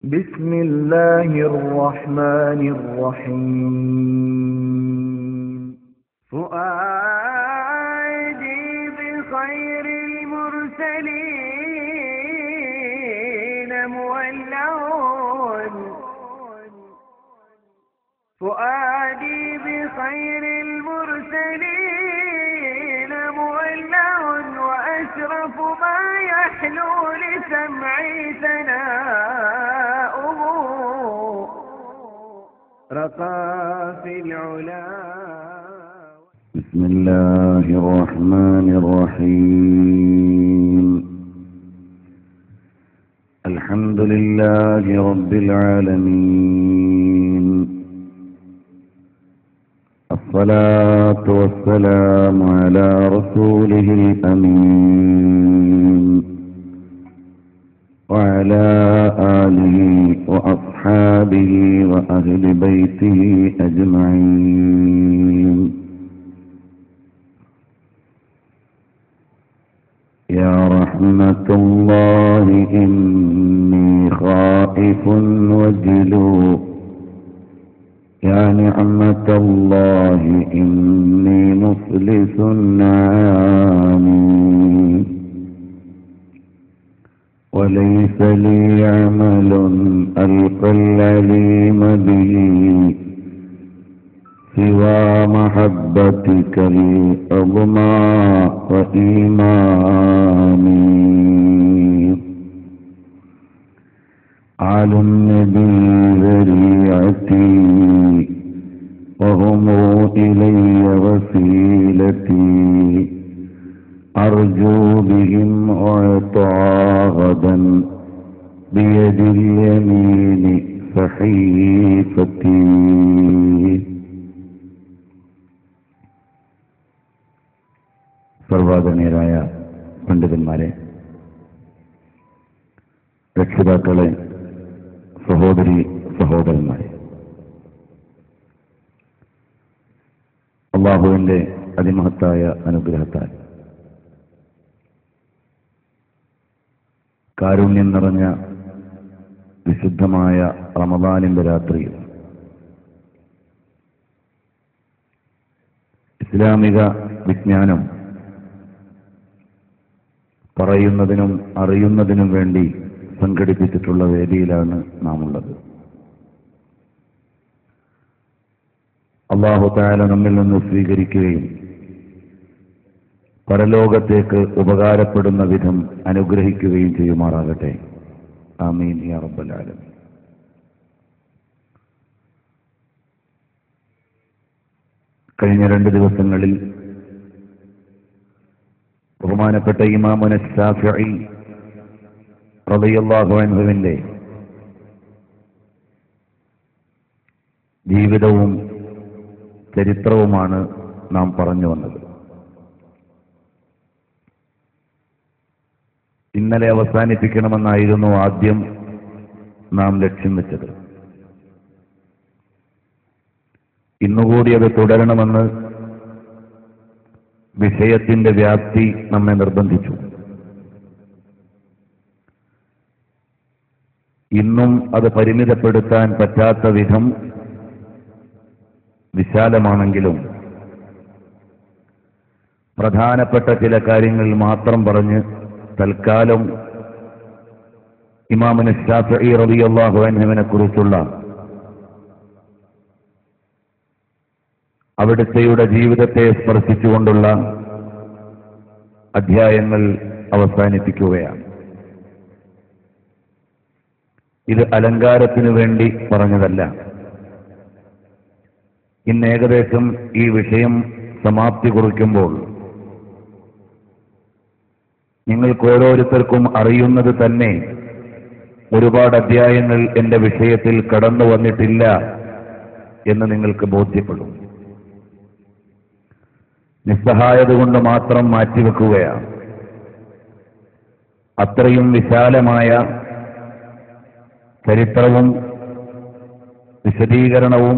بسم الله الرحمن الرحيم فؤادي بخير المرسلين مولع فؤادي بخير المرسلين مولع وأشرف ما يحلو لسمعي ثناؤه رقى في العلا. بسم الله الرحمن الرحيم الحمد لله رب العالمين الصلاة والسلام على رسوله الأمين وعلى آله وأصحابه وأهل بيته أجمعين. يا رحمة الله إني خائف وجلو يا نعمة الله إني مفلس عاني وليس لي عمل ألقى العليم به سوى محبتك العظمى وإيماني على النبي ذريعتي وهم إلي وسيلتي أرجو بهم أعطى غدا بيد اليمين صحيفتي. സർവാദരണീയരായ പണ്ഡിതന്മാരെ, രക്ഷിതാക്കളെ, സഹോദരി സഹോദരന്മാരെ, അല്ലാഹുവിന്റെ അതിമഹത്തായ അനുഗ്രഹത്താൽ കാരുണ്യം നിറഞ്ഞ വിശുദ്ധമായ റമദാനിന്റെ രാത്രിയിൽ ഇസ്ലാമിക വിജ്ഞാനം പറയുന്നതിനും അറിയുന്നതിനും വേണ്ടി സംഘടിപ്പിച്ചിട്ടുള്ള വേദിയിലാണ് നാം ഉള്ളത്. അല്ലാഹു തആല നമ്മിൽ നിന്ന് സ്വീകരിക്കുകയും പരലോകത്തേക്ക് ഉപകാരപ്പെടുന്ന വിധം അനുഗ്രഹിക്കുകയും ചെയ്യുമാറാകട്ടെ. ആമീൻ യാ റബ്ബൽ ആലമീൻ. കഴിഞ്ഞ 2 ദിവസങ്ങളിൽ ബഹുമാനപ്പെട്ട ഇമാമുന ശാഫിഈ റളിയല്ലാഹു അൻഹുവിന്റെ ജീവിതവും ചരിത്രവുമാണ് നാം പറഞ്ഞു വന്നത്. ഇന്നലെ അവസാനിപ്പിക്കണമെന്നായിരുന്നു ആദ്യം നാം ലക്ഷ്യം വെച്ചത്. ഇന്നുകൂടി അത് തുടരണമെന്ന് വിഷയത്തിന്റെ വ്യാപ്തി നമ്മെ നിർബന്ധിച്ചു. ഇന്നും അത് പരിമിതപ്പെടുത്താൻ പറ്റാത്ത വിധം വിശാലമാണെങ്കിലും പ്രധാനപ്പെട്ട ചില കാര്യങ്ങൾ മാത്രം പറഞ്ഞ് തൽക്കാലം ഇമാമുന ശാഫിഈ റളിയല്ലാഹു അൻഹുവിനെ കുറിച്ചുള്ള അവിടുത്തെയുടെ ജീവിതത്തെ സ്പർശിച്ചുകൊണ്ടുള്ള അധ്യായങ്ങൾ അവസാനിപ്പിക്കുകയാണ്. ഇത് അലങ്കാരത്തിനു വേണ്ടി പറഞ്ഞതല്ല. ഇന്ന് ഏകദേശം ഈ വിഷയം സമാപ്തി കുറിക്കുമ്പോൾ നിങ്ങൾക്ക് ഓരോരുത്തർക്കും അറിയുന്നത് തന്നെ ഒരുപാട് അധ്യായങ്ങൾ എന്റെ വിഷയത്തിൽ കടന്നു വന്നിട്ടില്ല എന്ന് നിങ്ങൾക്ക് ബോധ്യപ്പെടും. നിസ്സഹായത കൊണ്ട് മാത്രം മാറ്റിവെക്കുകയാണ്. അത്രയും വിശാലമായ ചരിത്രവും വിശദീകരണവും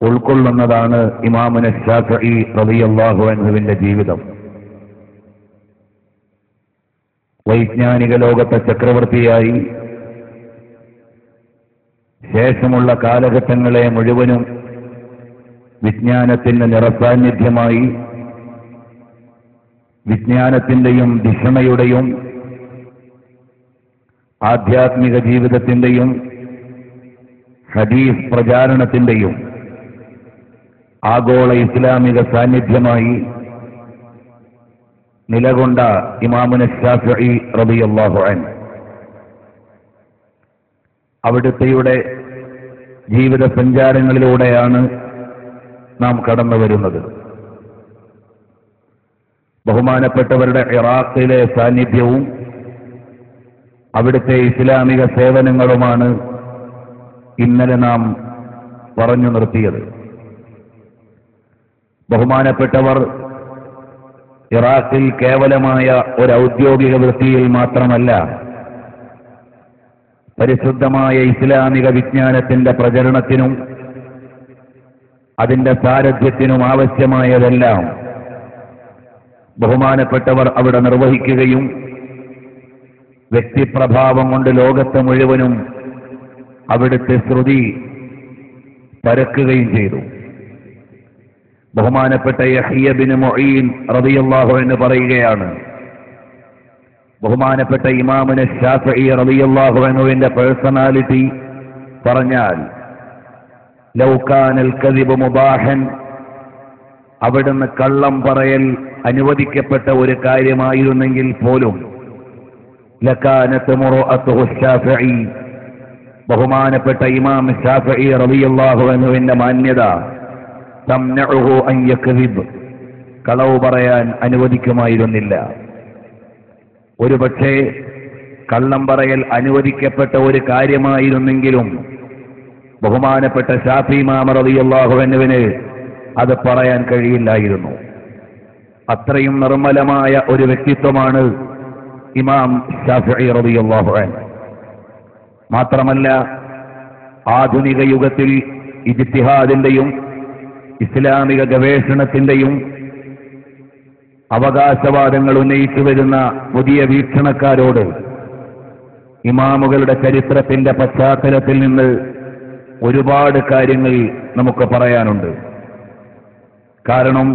ഉൾക്കൊള്ളുന്നതാണ് ഇമാമുന ശാഫിഈ റളിയല്ലാഹു അൻഹുവിന്റെ ജീവിതം. വൈജ്ഞാനിക ലോകത്തെ ചക്രവർത്തിയായി ശേഷമുള്ള കാലഘട്ടങ്ങളെ മുഴുവനും വിജ്ഞാനത്തിന്റെ നിറസാന്നിധ്യമായി വിജ്ഞാനത്തിന്റെയും ധിഷണയുടെയും ആധ്യാത്മിക ജീവിതത്തിന്റെയും ഹദീസ് പ്രചാരണത്തിന്റെയും ആഗോള ഇസ്ലാമിക സാന്നിധ്യമായി നിലകൊണ്ട ഇമാമുന ശാഫിഈ റളിയല്ലാഹു അൻഹു അവിടുത്തെയുടെ ജീവിത സഞ്ചാരങ്ങളിലൂടെയാണ് നാം കടന്നു വരുന്നത്. ബഹുമാനപ്പെട്ടവരുടെ ഇറാഖിലെ സാന്നിധ്യവും അവിടുത്തെ ഇസ്ലാമിക സേവനങ്ങളുമാണ് ഇന്നലെ നാം പറഞ്ഞു നിർത്തിയത്. ബഹുമാനപ്പെട്ടവർ ഇറാഖിൽ കേവലമായ ഒരു ഔദ്യോഗിക വൃത്തിയിൽ മാത്രമല്ല, പരിശുദ്ധമായ ഇസ്ലാമിക വിജ്ഞാനത്തിന്റെ പ്രചരണത്തിനും അതിന്റെ സാരഥ്യത്തിനും ആവശ്യമായതെല്ലാം ബഹുമാനപ്പെട്ടവർ അവിടെ നിർവഹിക്കുകയും വ്യക്തിപ്രഭാവം കൊണ്ട് ലോകത്തെ മുഴുവനും അവിടുത്തെ ശ്രുതി പരക്കുകയും ചെയ്തു. ബഹുമാനപ്പെട്ട യഹ്യ ബിൻ മുഈൻ റളിയല്ലാഹു അൻഹു പറയുകയാണ്, ബഹുമാനപ്പെട്ട ഇമാമുന ശാഫിഈ റളിയല്ലാഹു അൻഹുവിന്റെ പേഴ്സണാലിറ്റി പറഞ്ഞാൽ ലൗ കാനൽ കദിബു മുബാഹൻ, അവിടുന്ന് കള്ളം പറയൽ അനുവദിക്കപ്പെട്ട ഒരു കാര്യമായിരുന്നെങ്കിൽ പോലും ലകാനത് മുറുഅത്തുഹു ശാഫിഈ, ബഹുമാനപ്പെട്ട ഇമാം ശാഫിഈ റളിയല്ലാഹു അൻഹുവിന്റെ മാന്യത തംനഉഹു അൻ യക്ദിബ്, കളവ് പറയാൻ അനുവദിക്കുമായിരുന്നില്ല. ഒരുപക്ഷേ കള്ളം പറയൽ അനുവദിക്കപ്പെട്ട ഒരു കാര്യമായിരുന്നെങ്കിലും ബഹുമാനപ്പെട്ട ശാഫിഈ ഇമാം റളിയല്ലാഹു അൻഹുവിന് അത് പറയാൻ കഴിയില്ലായിരുന്നു. അത്രയും നിർമ്മലമായ ഒരു വ്യക്തിത്വമാണ് ഇമാം ശാഫിഈ റളിയല്ലാഹു അൻഹു. മാത്രമല്ല, ആധുനിക യുഗത്തിൽ ഇജ്തിഹാദിന്റെയും ഇസ്ലാമിക ഗവേഷണത്തിന്റെയും അവകാശവാദങ്ങൾ ഉന്നയിച്ചു വരുന്ന പുതിയ വീക്ഷണക്കാരോട് ഇമാമുകളുടെ ചരിത്രത്തിന്റെ പശ്ചാത്തലത്തിൽ നിന്ന് ഒരുപാട് കാര്യങ്ങൾ നമുക്ക് പറയാനുണ്ട്. കാരണം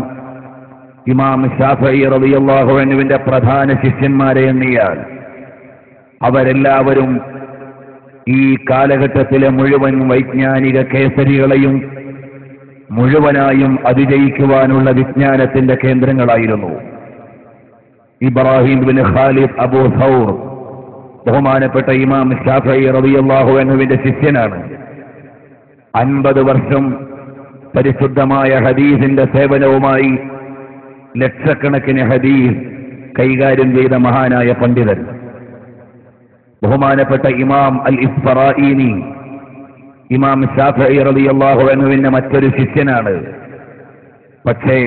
ഇമാം ശാഫിഈ റളിയല്ലാഹു അൻഹുവിന്റെ പ്രധാന ശിഷ്യന്മാരെ എണ്ണിയാൽ അവരെല്ലാവരും ഈ കാലഘട്ടത്തിലെ മുഴുവൻ വൈജ്ഞാനിക കേസരികളെയും മുഴുവനായും അതിജയിക്കുവാനുള്ള വിജ്ഞാനത്തിന്റെ കേന്ദ്രങ്ങളായിരുന്നു. ഇബ്രാഹിം ബിൻ ഖാലിദ് അബൂ സൗർ ബഹുമാനപ്പെട്ട ഇമാം ശാഫിഈ റളിയല്ലാഹു അൻഹുവിന്റെ ശിഷ്യനാണ്. 50 വർഷം പരിശുദ്ധമായ ഹദീസിന്റെ സേവനവുമായി ലക്ഷക്കണക്കിന് ഹദീസ് കൈകാര്യം ചെയ്ത മഹാനായ പണ്ഡിതൻ. ബഹുമാനപ്പെട്ട ഇമാം അൽ ഇസ്ഫറായിനി ഇമാം ശാഫിഈ റളിയല്ലാഹു അൻഹുവിന്റെ മറ്റൊരു ശിഷ്യനാണ്. പക്ഷേ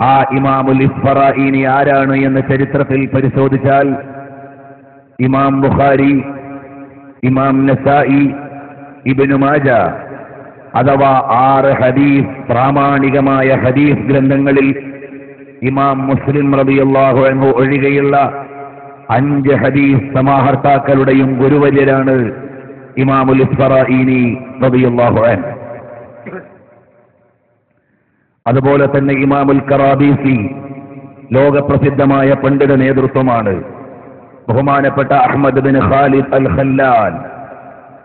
ആ ഇമാമുൽ ഇസ്ഫറായിനി ആരാണ് എന്ന് ചരിത്രത്തിൽ പരിശോധിച്ചാൽ ഇമാം ബുഖാരി, ഇമാം നസായി, ഇബ്നു മാജ അഥവാ 6 ഹദീസ് പ്രാമാണികമായ ഹദീസ് ഗ്രന്ഥങ്ങളിൽ ഇമാം മുസ്ലിം റളിയല്ലാഹു അൻഹു ഒഴികെയുള്ള 5 ഹദീസ് സമാഹർത്താക്കളുടെയും ഗുരുവര്യരാണ് ഇമാമുൽ ഇസ്ഫറായിനി റളിയല്ലാഹു അൻഹു. അതുപോലെ തന്നെ ഇമാമുൽ കറാബീസി ലോകപ്രസിദ്ധമായ പണ്ഡിത നേതൃത്വമാണ്. ബഹുമാനപ്പെട്ട അഹ്മദ് ബിൻ ഖാലിദ് അൽ ഖല്ലാൽ,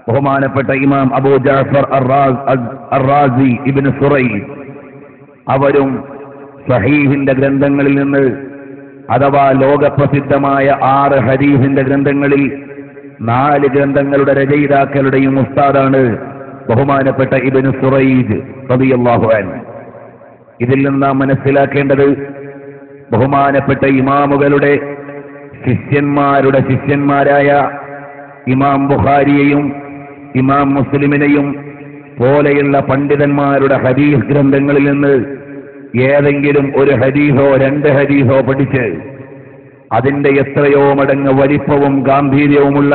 ബഹുമാനപ്പെട്ട ഇമാം അബൂ ജഅഫർ അർ-റാസി ഇബ്നു സുറൈദ്, അവരും സഹീഹിന്റെ ഗ്രന്ഥങ്ങളിൽ നിന്ന് അഥവാ ലോകപ്രസിദ്ധമായ 6 ഹദീസിന്റെ ഗ്രന്ഥങ്ങളിൽ 4 ഗ്രന്ഥങ്ങളുടെ രചയിതാക്കളുടെയും ഉസ്താദാണ് ബഹുമാനപ്പെട്ട ഇബ്നു സുറൈദ് റളിയല്ലാഹു അൻഹു. ഇതിൽ നിന്ന് നാം മനസ്സിലാക്കേണ്ടത് ബഹുമാനപ്പെട്ട ഇമാമുകളുടെ ശിഷ്യന്മാരുടെ ശിഷ്യന്മാരായ ഇമാം ബുഖാരിയെയും ഇമാം മുസ്ലിമിനെയും പോലെയുള്ള പണ്ഡിതന്മാരുടെ ഹദീസ് ഗ്രന്ഥങ്ങളിൽ നിന്ന് ഏതെങ്കിലും ഒരു ഹദീസോ 2 ഹദീസോ പഠിച്ച് അതിന്റെ എത്രയോ മടങ്ങ് വലിപ്പവും ഗാംഭീര്യവുമുള്ള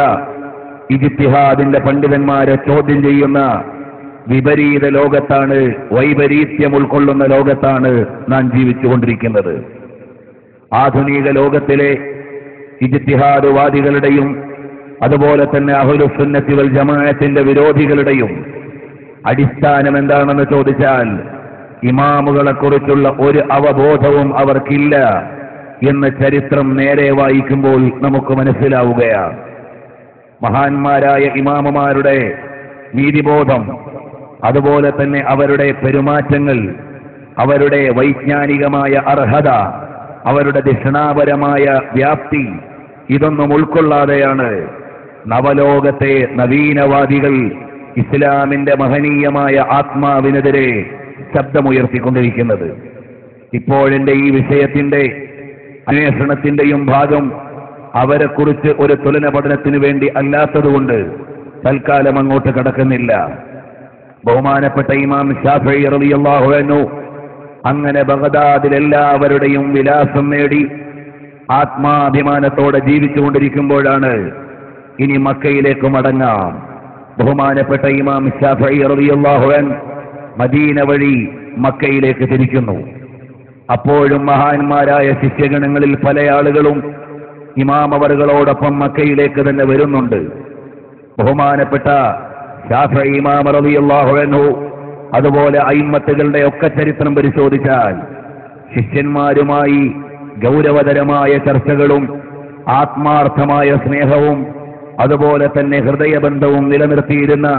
ഇജ്തിഹാദിന്റെ പണ്ഡിതന്മാരെ ചോദ്യം ചെയ്യുന്ന വിപരീത ലോകത്താണ്, വൈപരീത്യം ഉൾക്കൊള്ളുന്ന ലോകത്താണ് നാം ജീവിച്ചുകൊണ്ടിരിക്കുന്നത്. ആധുനിക ലോകത്തിലെ ഇജ്തിഹാദുവാദികളുടെയും അതുപോലെ തന്നെ അഹ്ലുസുന്നത്തി വൽ ജമാഅത്തിന്റെ വിരോധികളുടെയും അടിസ്ഥാനം എന്താണെന്ന് ചോദിച്ചാൽ ഇമാമുകളെക്കുറിച്ചുള്ള ഒരു അവബോധവും അവർക്കില്ല എന്ന് ചരിത്രം നേരെ വായിക്കുമ്പോൾ നമുക്ക് മനസ്സിലാവുകയാണ്. മഹാന്മാരായ ഇമാമുമാരുടെ നീതിബോധം, അതുപോലെ തന്നെ അവരുടെ പെരുമാറ്റങ്ങൾ, അവരുടെ വൈജ്ഞാനികമായ അർഹത, അവരുടെ ദിഷണാപരമായ വ്യാപ്തി, ഇതൊന്നും ഉൾക്കൊള്ളാതെയാണ് നവലോകത്തെ നവീനവാദികൾ ഇസ്ലാമിന്റെ മഹനീയമായ ആത്മാവിനെതിരെ ശബ്ദമുയർത്തിക്കൊണ്ടിരിക്കുന്നത്. ഇപ്പോഴെന്റെ ഈ വിഷയത്തിന്റെ അന്വേഷണത്തിന്റെയും ഭാഗം അവരെക്കുറിച്ച് ഒരു തുലന പഠനത്തിനു വേണ്ടി അല്ലാത്തതുകൊണ്ട് തൽക്കാലം അങ്ങോട്ട് കടക്കുന്നില്ല. ബഹുമാനപ്പെട്ട ഇമാം ശാഫിഈ റളിയല്ലാഹു അൻഹു അങ്ങനെ ബഗ്ദാദിൽ എല്ലാവരുടെയും വിലാസം നേടി ആത്മാഭിമാനത്തോടെ ജീവിച്ചുകൊണ്ടിരിക്കുമ്പോഴാണ് ഇനി മക്കയിലേക്ക് മടങ്ങാം. ബഹുമാനപ്പെട്ട ഇമാം ശാഫിഈ റളിയല്ലാഹു അൻഹു മദീന വഴി മക്കയിലേക്ക് തിരിക്കുന്നു. അപ്പോഴും മഹാന്മാരായ ശിഷ്യഗണങ്ങളിൽ പല ആളുകളും ഇമാം അവറുകളോടൊപ്പം മക്കയിലേക്ക് തന്നെ വരുന്നുണ്ട്. ബഹുമാനപ്പെട്ട ശാഫിഈ ഇമാം റളിയല്ലാഹു അൻഹു അതുപോലെ അയിമ്മത്തുകളുടെ ഒക്കെ ചരിത്രം പരിശോധിച്ചാൽ ശിഷ്യന്മാരുമായി ഗൗരവതരമായ ചർച്ചകളും ആത്മാർത്ഥമായ സ്നേഹവും അതുപോലെ തന്നെ ഹൃദയബന്ധവും നിലനിർത്തിയിരുന്ന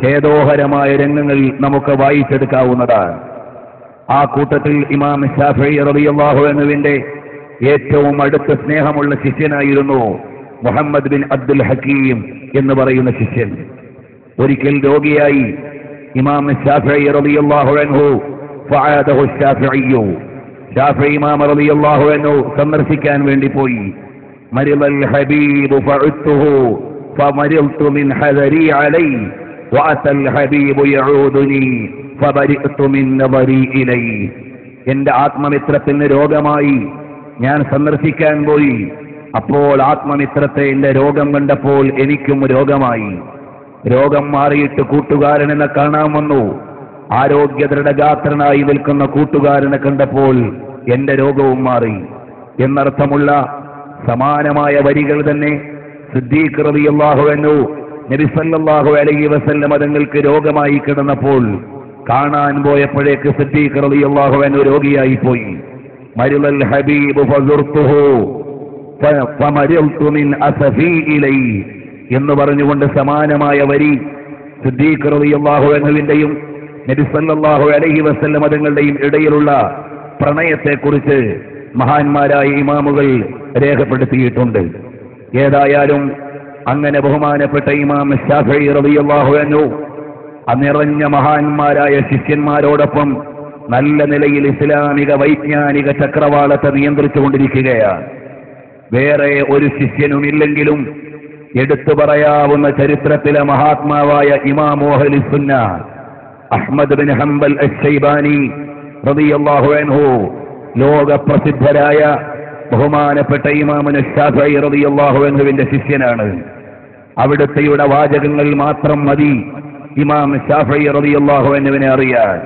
ഖേദോഹരമായ രംഗങ്ങൾ നമുക്ക് വായിച്ചെടുക്കാവുന്നതാണ്. ആ കൂട്ടത്തിൽ ഇമാം ശാഫിഈ റളിയല്ലാഹു അൻഹുവിന്റെ ഏറ്റവും അടുത്ത സ്നേഹമുള്ള ശിഷ്യനായിരുന്നു മുഹമ്മദ് ബിൻ അബ്ദുൽ ഹക്കീം എന്ന് പറയുന്ന ശിഷ്യൻ. ഒരിക്കൽ രോഗിയായി ഇമാം ശാഫിഈ റളിയല്ലാഹു അൻഹു ഫഅദഹു ശാഫിഈ ശാഫിഈ ഇമാം റളിയല്ലാഹു അൻഹു സന്ദർശിക്കാൻ വേണ്ടി പോയി. മരിദൽ ഹബീബ് ഫഅത്തുഹു ഫമരിൽതു മിൻ ഹദരി അലൈ വഅതൽ ഹബീബ് യഊദുനി ഫബരിഅതു മിൻ നദരി ഇലൈ. എന്റെ ആത്മമിത്രത്തിന് രോഗമായി, ഞാൻ സന്ദർശിക്കാൻ പോയി. അപ്പോൾ ആത്മമിത്രത്തെ എന്റെ രോഗം കണ്ടപ്പോൾ എനിക്കും രോഗമായി. രോഗം മാറിയിട്ട് കൂട്ടുകാരനെന്നെ കാണാൻ വന്നു. ആരോഗ്യദൃഢഗാത്രനായി നിൽക്കുന്ന കൂട്ടുകാരനെ കണ്ടപ്പോൾ എന്റെ രോഗവും മാറി എന്നർത്ഥമുള്ള സമാനമായ വരികൾ തന്നെ സിദ്ദീഖ് റളിയല്ലാഹു അൻഹു നബി സല്ലല്ലാഹു അലൈഹി വസല്ലം തങ്ങൾക്ക് രോഗമായി കിടന്നപ്പോൾ കാണാൻ പോയപ്പോഴേക്ക് സിദ്ദീഖ് റളിയല്ലാഹു അൻഹു രോഗിയായി പോയി. മരിദൽ ഹബീബ് ഫസുർതുഹു ഫമരിൽതു മിൻ അസഫി ഇലൈ എന്ന് പറഞ്ഞുകൊണ്ട് സമാനമായ വരി സിദ്ദീഖ് റളിയല്ലാഹു അൻഹുവിന്റെയും നബി സല്ലല്ലാഹു അലൈഹി വസല്ലം തങ്ങളുടെയും ഇടയിലുള്ള പ്രണയത്തെക്കുറിച്ച് മഹാന്മാരായ ഇമാമുകൾ രേഖപ്പെടുത്തിയിട്ടുണ്ട്. ഏതായാലും അങ്ങനെ ബഹുമാനപ്പെട്ട ഇമാം ശാഫിഈ റളിയല്ലാഹു അൻഹു നിറഞ്ഞ മഹാന്മാരായ ശിഷ്യന്മാരോടൊപ്പം നല്ല നിലയിൽ ഇസ്ലാമിക വൈജ്ഞാനിക ചക്രവാളത്തെ നിയന്ത്രിച്ചുകൊണ്ടിരിക്കുകയാണ്. വേറെ ഒരു ശിഷ്യനുമില്ലെങ്കിലും എടുത്തു പറയാവുന്ന ചരിത്രത്തിലെ മഹാത്മാവായ ഇമാമു അഹ്ലുസ് സുന്ന അഹ്മദ് ബിൻ ഹംബൽ അശ്ശൈബാനി റളിയല്ലാഹു അൻഹു ലോകപ്രസിദ്ധരായ ബഹുമാനപ്പെട്ട ഇമാമുന ശാഫിഈ റളിയല്ലാഹു അൻഹുവിന്റെ ശിഷ്യനാണ്. അവിടുത്തെയുടെ വാചകങ്ങൾ മാത്രം മതി ഇമാം ശാഫിഈ റളിയല്ലാഹു അൻഹുവിനെ അറിയാൻ.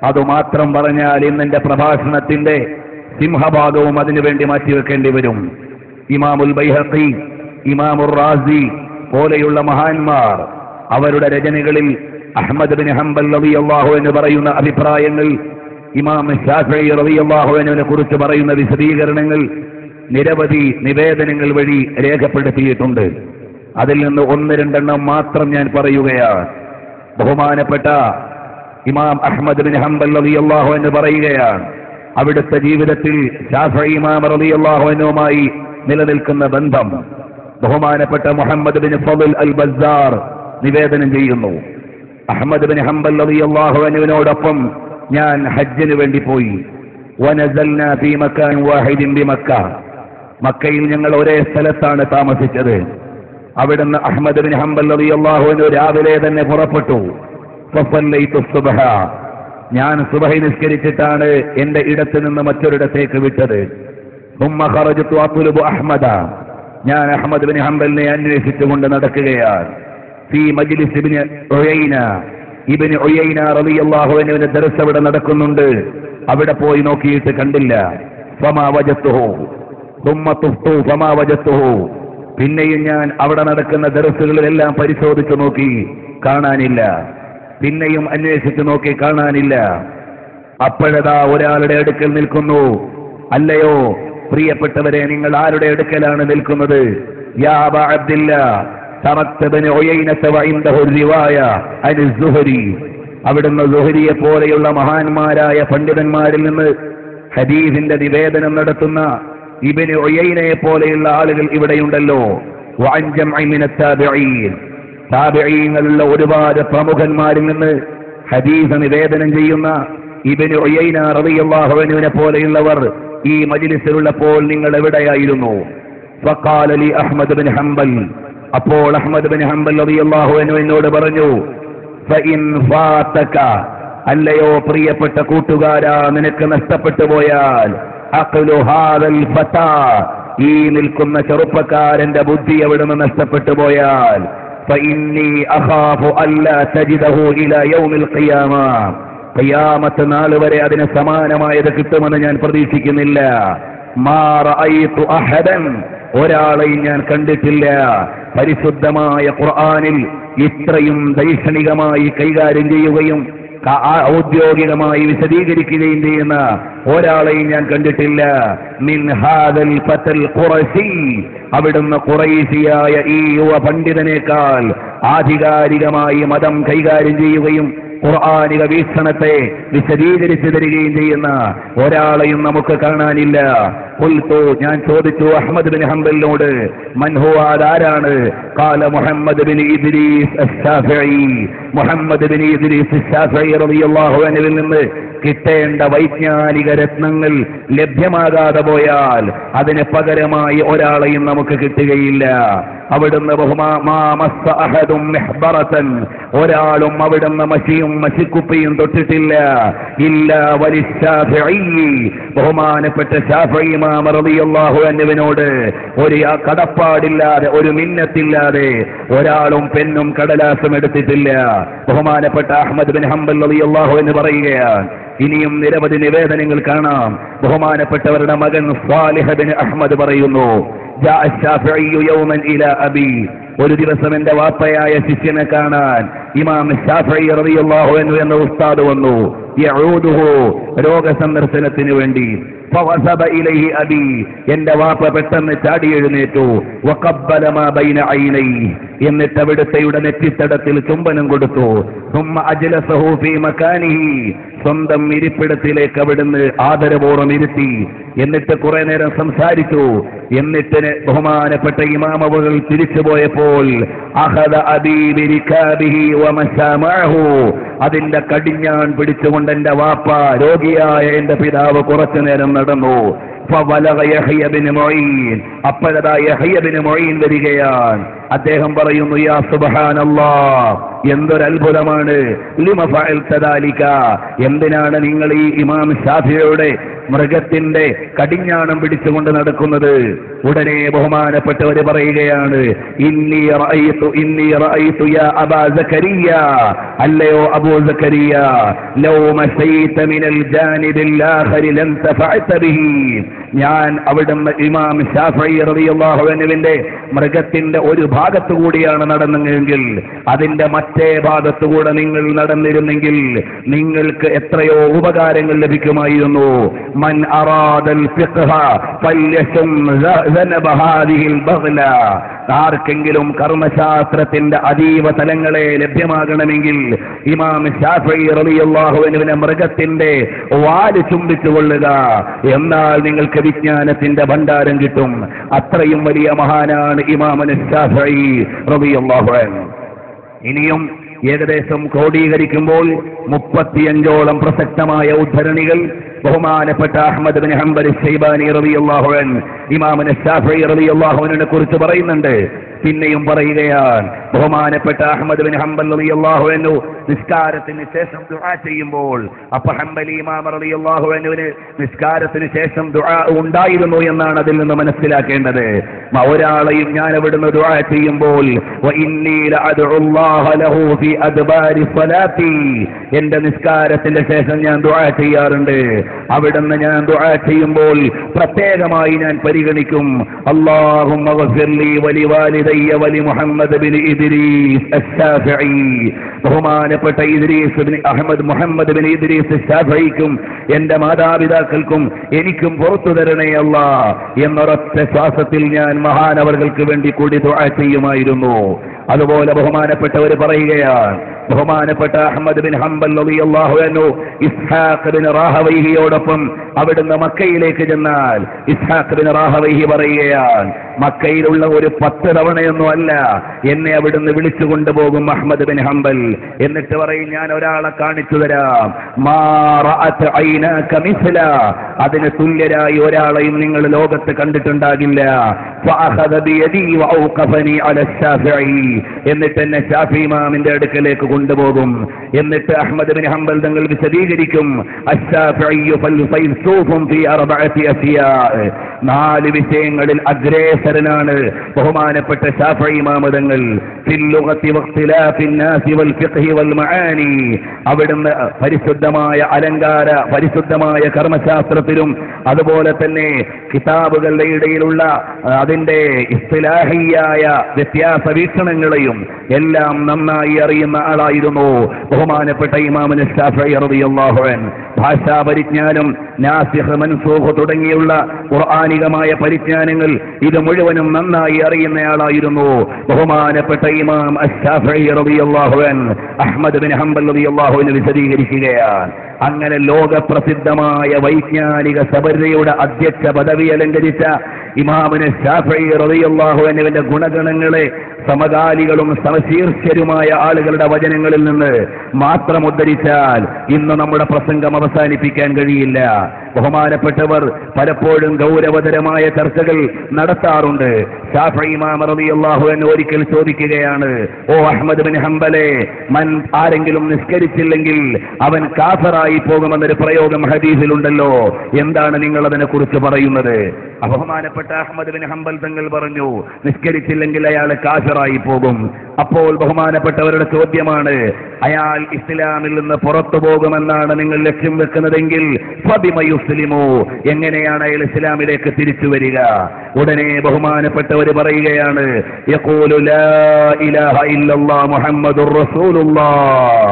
അതുമാത്രം പറഞ്ഞാൽ ഇന്നെന്റെ പ്രഭാഷണത്തിന്റെ സിംഹഭാഗവും അതിനുവേണ്ടി മാറ്റിവെക്കേണ്ടി വരും. ഇമാമുൽ ബൈഹഖി, ഇമാമുർ റാസി പോലെയുള്ള മഹാന്മാർ അവരുടെ രചനകളിൽ അഹ്മദ് ബിൻ ഹംബൽ റളിയല്ലാഹു അൻഹു പറയുന്ന അഭിപ്രായങ്ങൾ, ഇമാം ശാഫിഈ റളിയല്ലാഹു അൻഹുവിനെ കുറിച്ച് പറയുന്ന വിശദീകരണങ്ങൾ നിരവധി നിവേദനങ്ങൾ വഴി രേഖപ്പെടുത്തിയിട്ടുണ്ട്. അതിൽ നിന്ന് ഒന്ന് രണ്ടെണ്ണം മാത്രം ഞാൻ പറയുകയാണ്. ബഹുമാനപ്പെട്ട ഇമാം അഹ്മദ് ബിൻ ഹംബൽ റളിയല്ലാഹു അൻഹു പറയുകയാണ്, അവിടുത്തെ ജീവിതത്തിൽ ശാഫിഈ ഇമാം റളിയല്ലാഹു അൻഹുമായി നിലനിൽക്കുന്ന ബന്ധം ബഹുമാനപ്പെട്ട മുഹമ്മദ് ബിൻ ഫളൽ അൽ ബസ്സാർ നിവേദനം ചെയ്യുന്നു. അഹ്മദ് ബിൻ ഹംബൽ റളിയല്ലാഹു അൻഹുവിനോടൊപ്പം ഞാൻ ഹജ്ജിന് വേണ്ടി പോയി. വനസൽനാ ഫീ മകാൻ വാഹിദിൻ ബിമക്ക. മക്കയിൽ ഞങ്ങൾ ഒരേ സ്ഥലത്താണ് താമസിച്ചത്. അവിടുന്ന് അഹ്മദ് ബിൻ ഹംബൽ റളിയല്ലാഹു അൻഹു രാവിലെ തന്നെ പുറപ്പെട്ടു. ഫസല്ലൈതു സുബ്ഹ. ഞാൻ സുബ്ഹി നിസ്കരിച്ചിട്ടാണ് എന്റെ ഇടത്ത് നിന്ന് മറ്റൊരിടത്തേക്ക് വിട്ടത്. ثم خرجت اطلب احمد. ഞാൻ അഹ്മദ് ബിൻ ഹംബലിനെ അന്വേഷിച്ചുകൊണ്ട് നടക്കുകയാണ്. ഫീ മജ്ലിസ് ഇബ്നു ഉയൈന. ഇബ്നു ഉയൈന റളിയല്ലാഹു അൻഹുവിന്റെ ദർസ് അവിടെ നടക്കുന്നുണ്ട്. അവിടെ പോയി നോക്കിയിട്ട് കണ്ടില്ല. ഫമാ വജത്തുഹു. ثم طفت فما وجدته. പിന്നെയും ഞാൻ അവിടെ നടക്കുന്ന ദർസുകളിലെല്ലാം പരിശോധിച്ചു നോക്കി, കാണാനില്ല. പിന്നെയും അന്വേഷിച്ചു നോക്കി, കാണാനില്ല. അപ്പോഴതാ ഒരാളുടെ അടുക്കൽ നിൽക്കുന്നു. അല്ലയോ പ്രിയപ്പെട്ടവരെ, നിങ്ങൾ ആരുടെ അടുക്കലാണ് നിൽക്കുന്നത്? യാ അബാ അബ്ദില്ലാ തറക്ത ബനി ഉയൈനത വഇൻദഹു റിവായ അനി സുഹരി. അവിടുന്ന് സുഹരിയെ പോലെയുള്ള മഹാന്മാരായ പണ്ഡിതന്മാരിൽ നിന്ന് ഹദീസിന്റെ നിവേദനം നടത്തുന്ന ഇബ്നു ഉയൈനയെ പോലെയുള്ള ആളുകൾ ഇവിടെയുണ്ടല്ലോ. വഅൻ ജംഇ മിന താബിഈൻ, താബിഈങ്ങളിലുള്ള ഒരുപാട് പ്രമുഖന്മാരിൽ നിന്ന് ഹദീസ് നിവേദനം ചെയ്യുന്ന ഇബ്നു ഉയൈന റളിയല്ലാഹു അൻഹുവിനെ പോലെയുള്ളവർ ഈ മജ്ലിസിലുള്ളപ്പോൾ നിങ്ങൾ എവിടെയായിരുന്നു? ഫഖാല ലി അഹ്മദ് ബിൻ ഹംബൽ, അപ്പോൾ അഹ്മദ് ബിൻ ഹംബൽ റളിയല്ലാഹു അൻഹു എന്നോട് പറഞ്ഞു, ഫഇൻ ഫാതക, അല്ലയോ പ്രിയപ്പെട്ട കൂട്ടുകാരാ, നിനക്ക് നഷ്ടപ്പെട്ടു പോയാൽ, അഖ്ലു ഹാദൽ ഫതാ, ഈ നിൽക്കുന്ന ചെറുപ്പക്കാരന്റെ ബുദ്ധി അവിടുന്ന് നഷ്ടപ്പെട്ടു പോയാൽ, ഫഇന്നി അഖാഫു അല്ലാ തജിദഹു ഇലാ യൗമിൽ ഖിയാമ, ഖിയാമത്ത് നാൾ വരെ അതിന് സമാനമായത് കിട്ടുമെന്ന് ഞാൻ പ്രതീക്ഷിക്കുന്നില്ല. മാ റഅയ്തു അഹദൻ, ഒരാളെയും ഞാൻ കണ്ടിട്ടില്ല പരിശുദ്ധമായ ഖുർആനിൽ ഇത്രയും ദൈക്ഷണികമായി കൈകാര്യം ചെയ്യുകയും ഔദ്യോഗികമായി വിശദീകരിക്കുകയും ചെയ്യുന്ന ഒരാളെയും ഞാൻ കണ്ടിട്ടില്ല. മിൻ ഹാദൽ ഫതൽ ഖുറശി, അവിടുന്ന് ഖുറൈശിയായ ഈ യുവ പണ്ഡിതനേക്കാൾ ആധികാരികമായി മതം കൈകാര്യം ചെയ്യുകയും ഖുർആനിക വീക്ഷണത്തെ വിശദീകരിച്ചു തരികയും ചെയ്യുന്ന ഒരാളെയും നമുക്ക് കാണാനില്ല. ഖുൽതു, ഞാൻ ചോദിച്ചു അഹ്മദ് ബിൻ ഹംബലിനോട്, മൻ ഹുവ, അതാരാണ്? ഖാല മുഹമ്മദ് ബിൻ ഇദ്രീസ് അശ്ശാഫിഈ, മുഹമ്മദ് ബിൻ ഇദ്രീസ് അശ്ശാഫിഈ റളിയല്ലാഹു അൻഹുവിൽ നിന്ന് കിട്ടേണ്ട വൈജ്ഞാനിക രത്നങ്ങൾ ലഭ്യമാകാതെ പോയാൽ അതിന് പകരമായി ഒരാളെയും നമുക്ക് കിട്ടുകയില്ല. അവിടുന്ന് ഒരാളും അവിടുന്ന് മഷിയും മഷിക്കുപ്പിയും തൊട്ടിട്ടില്ല. ഇല്ല വലിശ്ശാഫിഈ, ബഹുമാനപ്പെട്ട ശാഫിഈ ഇമാം റളിയല്ലാഹു അൻഹുവിനോട് ഒരു കടപ്പാടില്ലാതെ, ഒരു മിന്നത്തില്ലാതെ ഒരാളും പെന്നും കടലാസും എടുത്തിട്ടില്ല. ബഹുമാനപ്പെട്ട അഹ്മദ് ബിൻ ഹംബൽ റളിയല്ലാഹു അൻഹു പറയുകയാണ്. ഇനിയും നിരവധി നിവേദനങ്ങൾ കാണാം. ബഹുമാനപ്പെട്ടവരുടെ മകൻ സ്വാലിഹ് ബിൻ അഹ്മദ് പറയുന്നു, ജാഅ ശാഫിഈ യൗമൻ ഇലാ അബി, ഒരു ദിവസം എന്റെ വാപ്പയായ ശിഷ്യനെ കാണാൻ ഇമാം ശാഫിഈ റളിയല്ലാഹു അൻഹു എന്ന ഉസ്താദ് വന്നു. യഊദുഹു, രോഗസന്ദർശനത്തിന് വേണ്ടി. ഫവസബ ഇലൈഹി അബി, എന്റെ വാപ്പ പെട്ടെന്ന് ചാടി എഴുന്നേറ്റു. വഖബ്ബല മാ ബൈന ഐനൈഹി, എന്നിട്ട് അവിടുത്തെയുടെ നെറ്റിത്തടത്തിൽ ചുംബനം കൊടുത്തു. സുമ്മ അജ്ലസഹു ഫീ മകാനിഹി, സ്വന്തം ഇരിപ്പിടത്തിലേക്ക് അവിടുന്ന് ആദരപൂർവ്വം ഇരുത്തി. എന്നിട്ട് കുറെ നേരം സംസാരിച്ചു. എന്നിട്ട് ബഹുമാനപ്പെട്ട ഇമാമകൾ തിരിച്ചുപോയപ്പോൾ അഖദ അബീ ബിരികാബിഹി വമശാ മഅഹു, അതിന്റെ കടിഞ്ഞാൺ പിടിച്ചുകൊണ്ട് എന്റെ വാപ്പ, രോഗിയായ എന്റെ പിതാവ് കുറച്ചു നേരം നടന്നു. അപ്പോഴതാ യഹ്യ ബിൻ മുഈൻ വരികയാണ്. അദ്ദേഹം പറയുന്നു, യാ സുബ്ഹാനല്ലാഹ്, എന്തൊരു അത്ഭുതമാണ്. ലിമ ഫഅൽത ദാലിക, എന്തിനാണ് നിങ്ങൾ ഈ ഇമാം ശാഫിഈയുടെ മൃഗത്തിന്റെ കടിഞ്ഞാണം പിടിച്ചുകൊണ്ട് നടക്കുന്നത്? ഉടനെ ബഹുമാനപ്പെട്ടവർ പറയുകയാണ്, ഇന്നി റഅയ്തു യാ അബാ സക്കരിയ, അല്ലയോ അബൂ സക്കരിയ, ലൗ മശൈത മിനൽ ജാനിബിൽ ആഖിരി ലൻ തഫഅത ബിഹി, ഞാൻ അവിടുന്ന് ഇമാം ശാഫിഈ റളിയല്ലാഹു അൻഹുവിന്റെ മൃഗത്തിന്റെ ഒരു ഭാഗത്തുകൂടിയാണ് നടന്നെങ്കിൽ, അതിന്റെ മറ്റേ ഭാഗത്തുകൂടെ നിങ്ങൾ നടന്നിരുന്നെങ്കിൽ നിങ്ങൾക്ക് എത്രയോ ഉപകാരങ്ങൾ ലഭിക്കുമായിരുന്നു. മൻ അറാദൽ ഫിഖ്ഹ ഫൽയശും സനബ ഹാദിഹിൽ ബഗ്ല, ആർക്കെങ്കിലും കർമ്മശാസ്ത്രത്തിന്റെ അതീവ തലങ്ങളെ ലഭ്യമാകണമെങ്കിൽ ഇമാം ശാഫിഈ റളിയല്ലാഹു അൻഹുവിന്റെ മൃഗത്തിന്റെ വാല് ചുംബിച്ചുകൊള്ളുക, എന്നാൽ നിങ്ങൾക്ക് വിജ്ഞാനത്തിന്റെ ഭണ്ഡാരം കിട്ടും. അത്രയും വലിയ മഹാനാണ് ഇമാം ശാഫിഈ റളിയല്ലാഹു അൻഹു. ഇനിയും ഏകദേശം ക്രോഡീകരിക്കുമ്പോൾ 35ഓളം പ്രസക്തമായ ഉദ്ധരണികൾ ബഹുമാനപ്പെട്ട അഹ്മദ് ബിൻ ഹംബൽ ശൈബാനി റളിയല്ലാഹു അൻഹു ഇമാം ശാഫിഈ റളിയല്ലാഹു അൻഹുവിനെ കുറിച്ച് പറയുന്നുണ്ട്. പിന്നെയും പറയുകയാണ്, ബഹുമാനപ്പെട്ട അഹ്മദ് ബിൻ ഹംബൽ റളിയല്ലാഹു അൻഹു നിസ്കാരത്തിന് ശേഷം ദുആ ചെയ്യുമ്പോൾ, അപ്പൊ ഹംബലി ഇമാം റളിയല്ലാഹു അൻഹുവിന് നിസ്കാരത്തിന് ശേഷം ദുആ ഉണ്ടായിരുന്നു എന്നാണ് അതിൽ നിന്ന് മനസ്സിലാക്കേണ്ടത്. ഒരാളെയും ഞാൻ അവിടുന്ന് ദുആ ചെയ്യുമ്പോൾ വഇന്നീ ലഅദ്ഉല്ലാഹ ലഹു ഫീ അദ്ബാരി സ്വലാത്തി, എന്റെ നിസ്കാരത്തിന്റെ ശേഷം ഞാൻ ദുആ ചെയ്യാറുണ്ട്. അവിടുന്ന് ഞാൻ ദുആ ചെയ്യുമ്പോൾ പ്രത്യേകമായി ഞാൻ പരിഗണിക്കും, അല്ലാഹുമ്മ ഗഫിർലി വലിവാലിദയ്യ വലി മുഹമ്മദ് ബിൻ ഇദ്രീസ് അശ്ശാഫിഈ, ബഹുമാനപ്പെട്ട ഇദ്രീസ് ബിൻ അഹ്മദ് മുഹമ്മദ് ബിൻ ഇദ്രീസ് അശ്ശാഫിഈക്കും എന്റെ മാതാപിതാക്കൾക്കും എനിക്കും പുറത്തു തരണേ അല്ലാഹ് എന്നൊരൊറ്റ ശ്വാസത്തിൽ ഞാൻ മഹാനവർകൾക്ക് വേണ്ടി കൂടി ദുആ ചെയ്യുമായിരുന്നു. അതുപോലെ ബഹുമാനപ്പെട്ടവർ പറയുകയാണ്, ബഹുമാനപ്പെട്ട അഹ്മദ് ബിൻ ഹംബൽ റളിയല്ലാഹു അൻഹു ഇസ്ഹാഖ് ബിൻ റാഹവൈഹിയോടൊപ്പം അവിടുന്ന് മക്കയിലേക്ക് ചെന്നാൽ ഇസ്ഹാഖ് ബിൻ റാഹവൈഹി പറയുകയാണ്, മക്കയിലുള്ള ഒരു 10 തവണയൊന്നും അല്ല എന്നെ അവിടുന്ന് വിളിച്ചു കൊണ്ടുപോകും അഹ്മദ് ബിൻ ഹംബൽ. എന്നിട്ട് പറയും, ഞാൻ ഒരാളെ കാണിച്ചു തരാം, മാ റഅത് ഐനാക മിസ്ല, അതിന് തുല്യരായി ഒരാളെയും നിങ്ങൾ ലോകത്ത് കണ്ടിട്ടുണ്ടാകില്ല. ഫഅഖദ ബിയദി വഔഖഫനി അല ശാഫിഈ, എന്നിട്ട് എന്നെ ശാഫി ഇമാമിന്റെ അടുക്കലേക്ക് കൊണ്ടുപോകും. എന്നിട്ട് അഹ്മദ് ബിൻ ഹംബൽ തങ്ങൾ വിശദീകരിക്കും, അശ്ശാഫിഈ ഫൽസൂഫുൻ ഫീ അർബഅതി അസിയാ, 4 വിഷയങ്ങളിൽ അഗ്രേസരനാണ് ബഹുമാനപ്പെട്ട ശാഫിഈ ഇമാം തങ്ങൾ. ഫിൽ ലുഗതി വഖ്തിലാഫിൻ നാസി വൽ ഫിഖ്ഹി വൽ മആനി, അവിടുന്ന് പരിശുദ്ധമായ അലങ്കാര പരിശുദ്ധമായ കർമ്മശാസ്ത്രത്തിലും അതുപോലെ തന്നെ കിതാബുകളുടെ ഇടയിലുള്ള അതിന്റെ ഇസ്തിലാഹിയായ വ്യത്യാസ വീക്ഷണങ്ങളെയും എല്ലാം നന്നായി അറിയുന്ന ആളായിരുന്നു ബഹുമാനപ്പെട്ട ഇമാമുന ശാഫിഈ റളിയല്ലാഹു അൻഹു. ഭാഷാ പരിജ്ഞാനം, നാസിഖ് മൻസൂഖ് തുടങ്ങിയുള്ള ഖുർആനികമായ പരിജ്ഞാനങ്ങൾ ഇത് മുഴുവനും നന്നായി അറിയുന്നയാളായിരുന്നു ബഹുമാനപ്പെട്ട ഇമാം അശ്ശാഫിഈ റളിയല്ലാഹു അൻഹു. അഹ്മദ് ബിൻ ഹംബൽ റളിയല്ലാഹു അൻഹു വിശദീകരിക്കുകയാണ്, അങ്ങനെ ലോകപ്രസിദ്ധമായ വൈജ്ഞാനിക സബരയുടെ അധ്യക്ഷ പദവി അലങ്കരിച്ച ഇമാമുന ശാഫിഈ റളിയല്ലാഹു അൻഹുവിന്റെ ഗുണഗണങ്ങളെ സമകാലികളും സമശീർഷരുമായ ആളുകളുടെ വചനങ്ങളിൽ നിന്ന് മാത്രം ഉദ്ധരിച്ചാൽ ഇന്ന് നമ്മുടെ പ്രസംഗം അവസാനിപ്പിക്കാൻ കഴിയില്ല. ബഹുമാനപ്പെട്ടവർ പലപ്പോഴും ഗൗരവതരമായ ചർച്ചകൾ നടത്താറുണ്ട്. ശാഫിഈ ഇമാം റളിയല്ലാഹു അൻഹു ഒരിക്കൽ ചോദിക്കുകയാണ്, ഓ അഹ്മദ് ബിൻ ഹംബലെ, ആരെങ്കിലും നിസ്കരിച്ചില്ലെങ്കിൽ അവൻ കാഫിറായി പോകുമെന്നൊരു പ്രയോഗം ഹദീസിലുണ്ടല്ലോ, എന്താണ് നിങ്ങൾ അതിനെ കുറിച്ച് പറയുന്നത്? ബഹുമാനപ്പെട്ട അഹ്മദ് ബിൻ ഹംബൽ തങ്ങൾ പറഞ്ഞു, നിസ്കരിച്ചില്ലെങ്കിൽ അയാൾ കാഫിറായി പോകും. അപ്പോൾ ബഹുമാനപ്പെട്ടവരുടെ ചോദ്യമാണ്, അയാൾ ഇസ്ലാമിൽ നിന്ന് പുറത്തു പോകുമെന്നാണ് നിങ്ങൾ ലക്ഷ്യം വെക്കുന്നതെങ്കിൽ ഫബിമ യുസ്ലിമു, എങ്ങനെയാണ് അയാൾ ഇസ്ലാമിലേക്ക് തിരിച്ചു വരിക? ഉടനെ ബഹുമാനപ്പെട്ടവർ പറയുകയാണ്, യഖൂലു ലാ ഇലാഹ ഇല്ലല്ലാഹ് മുഹമ്മദുർ റസൂലുള്ളാഹ്,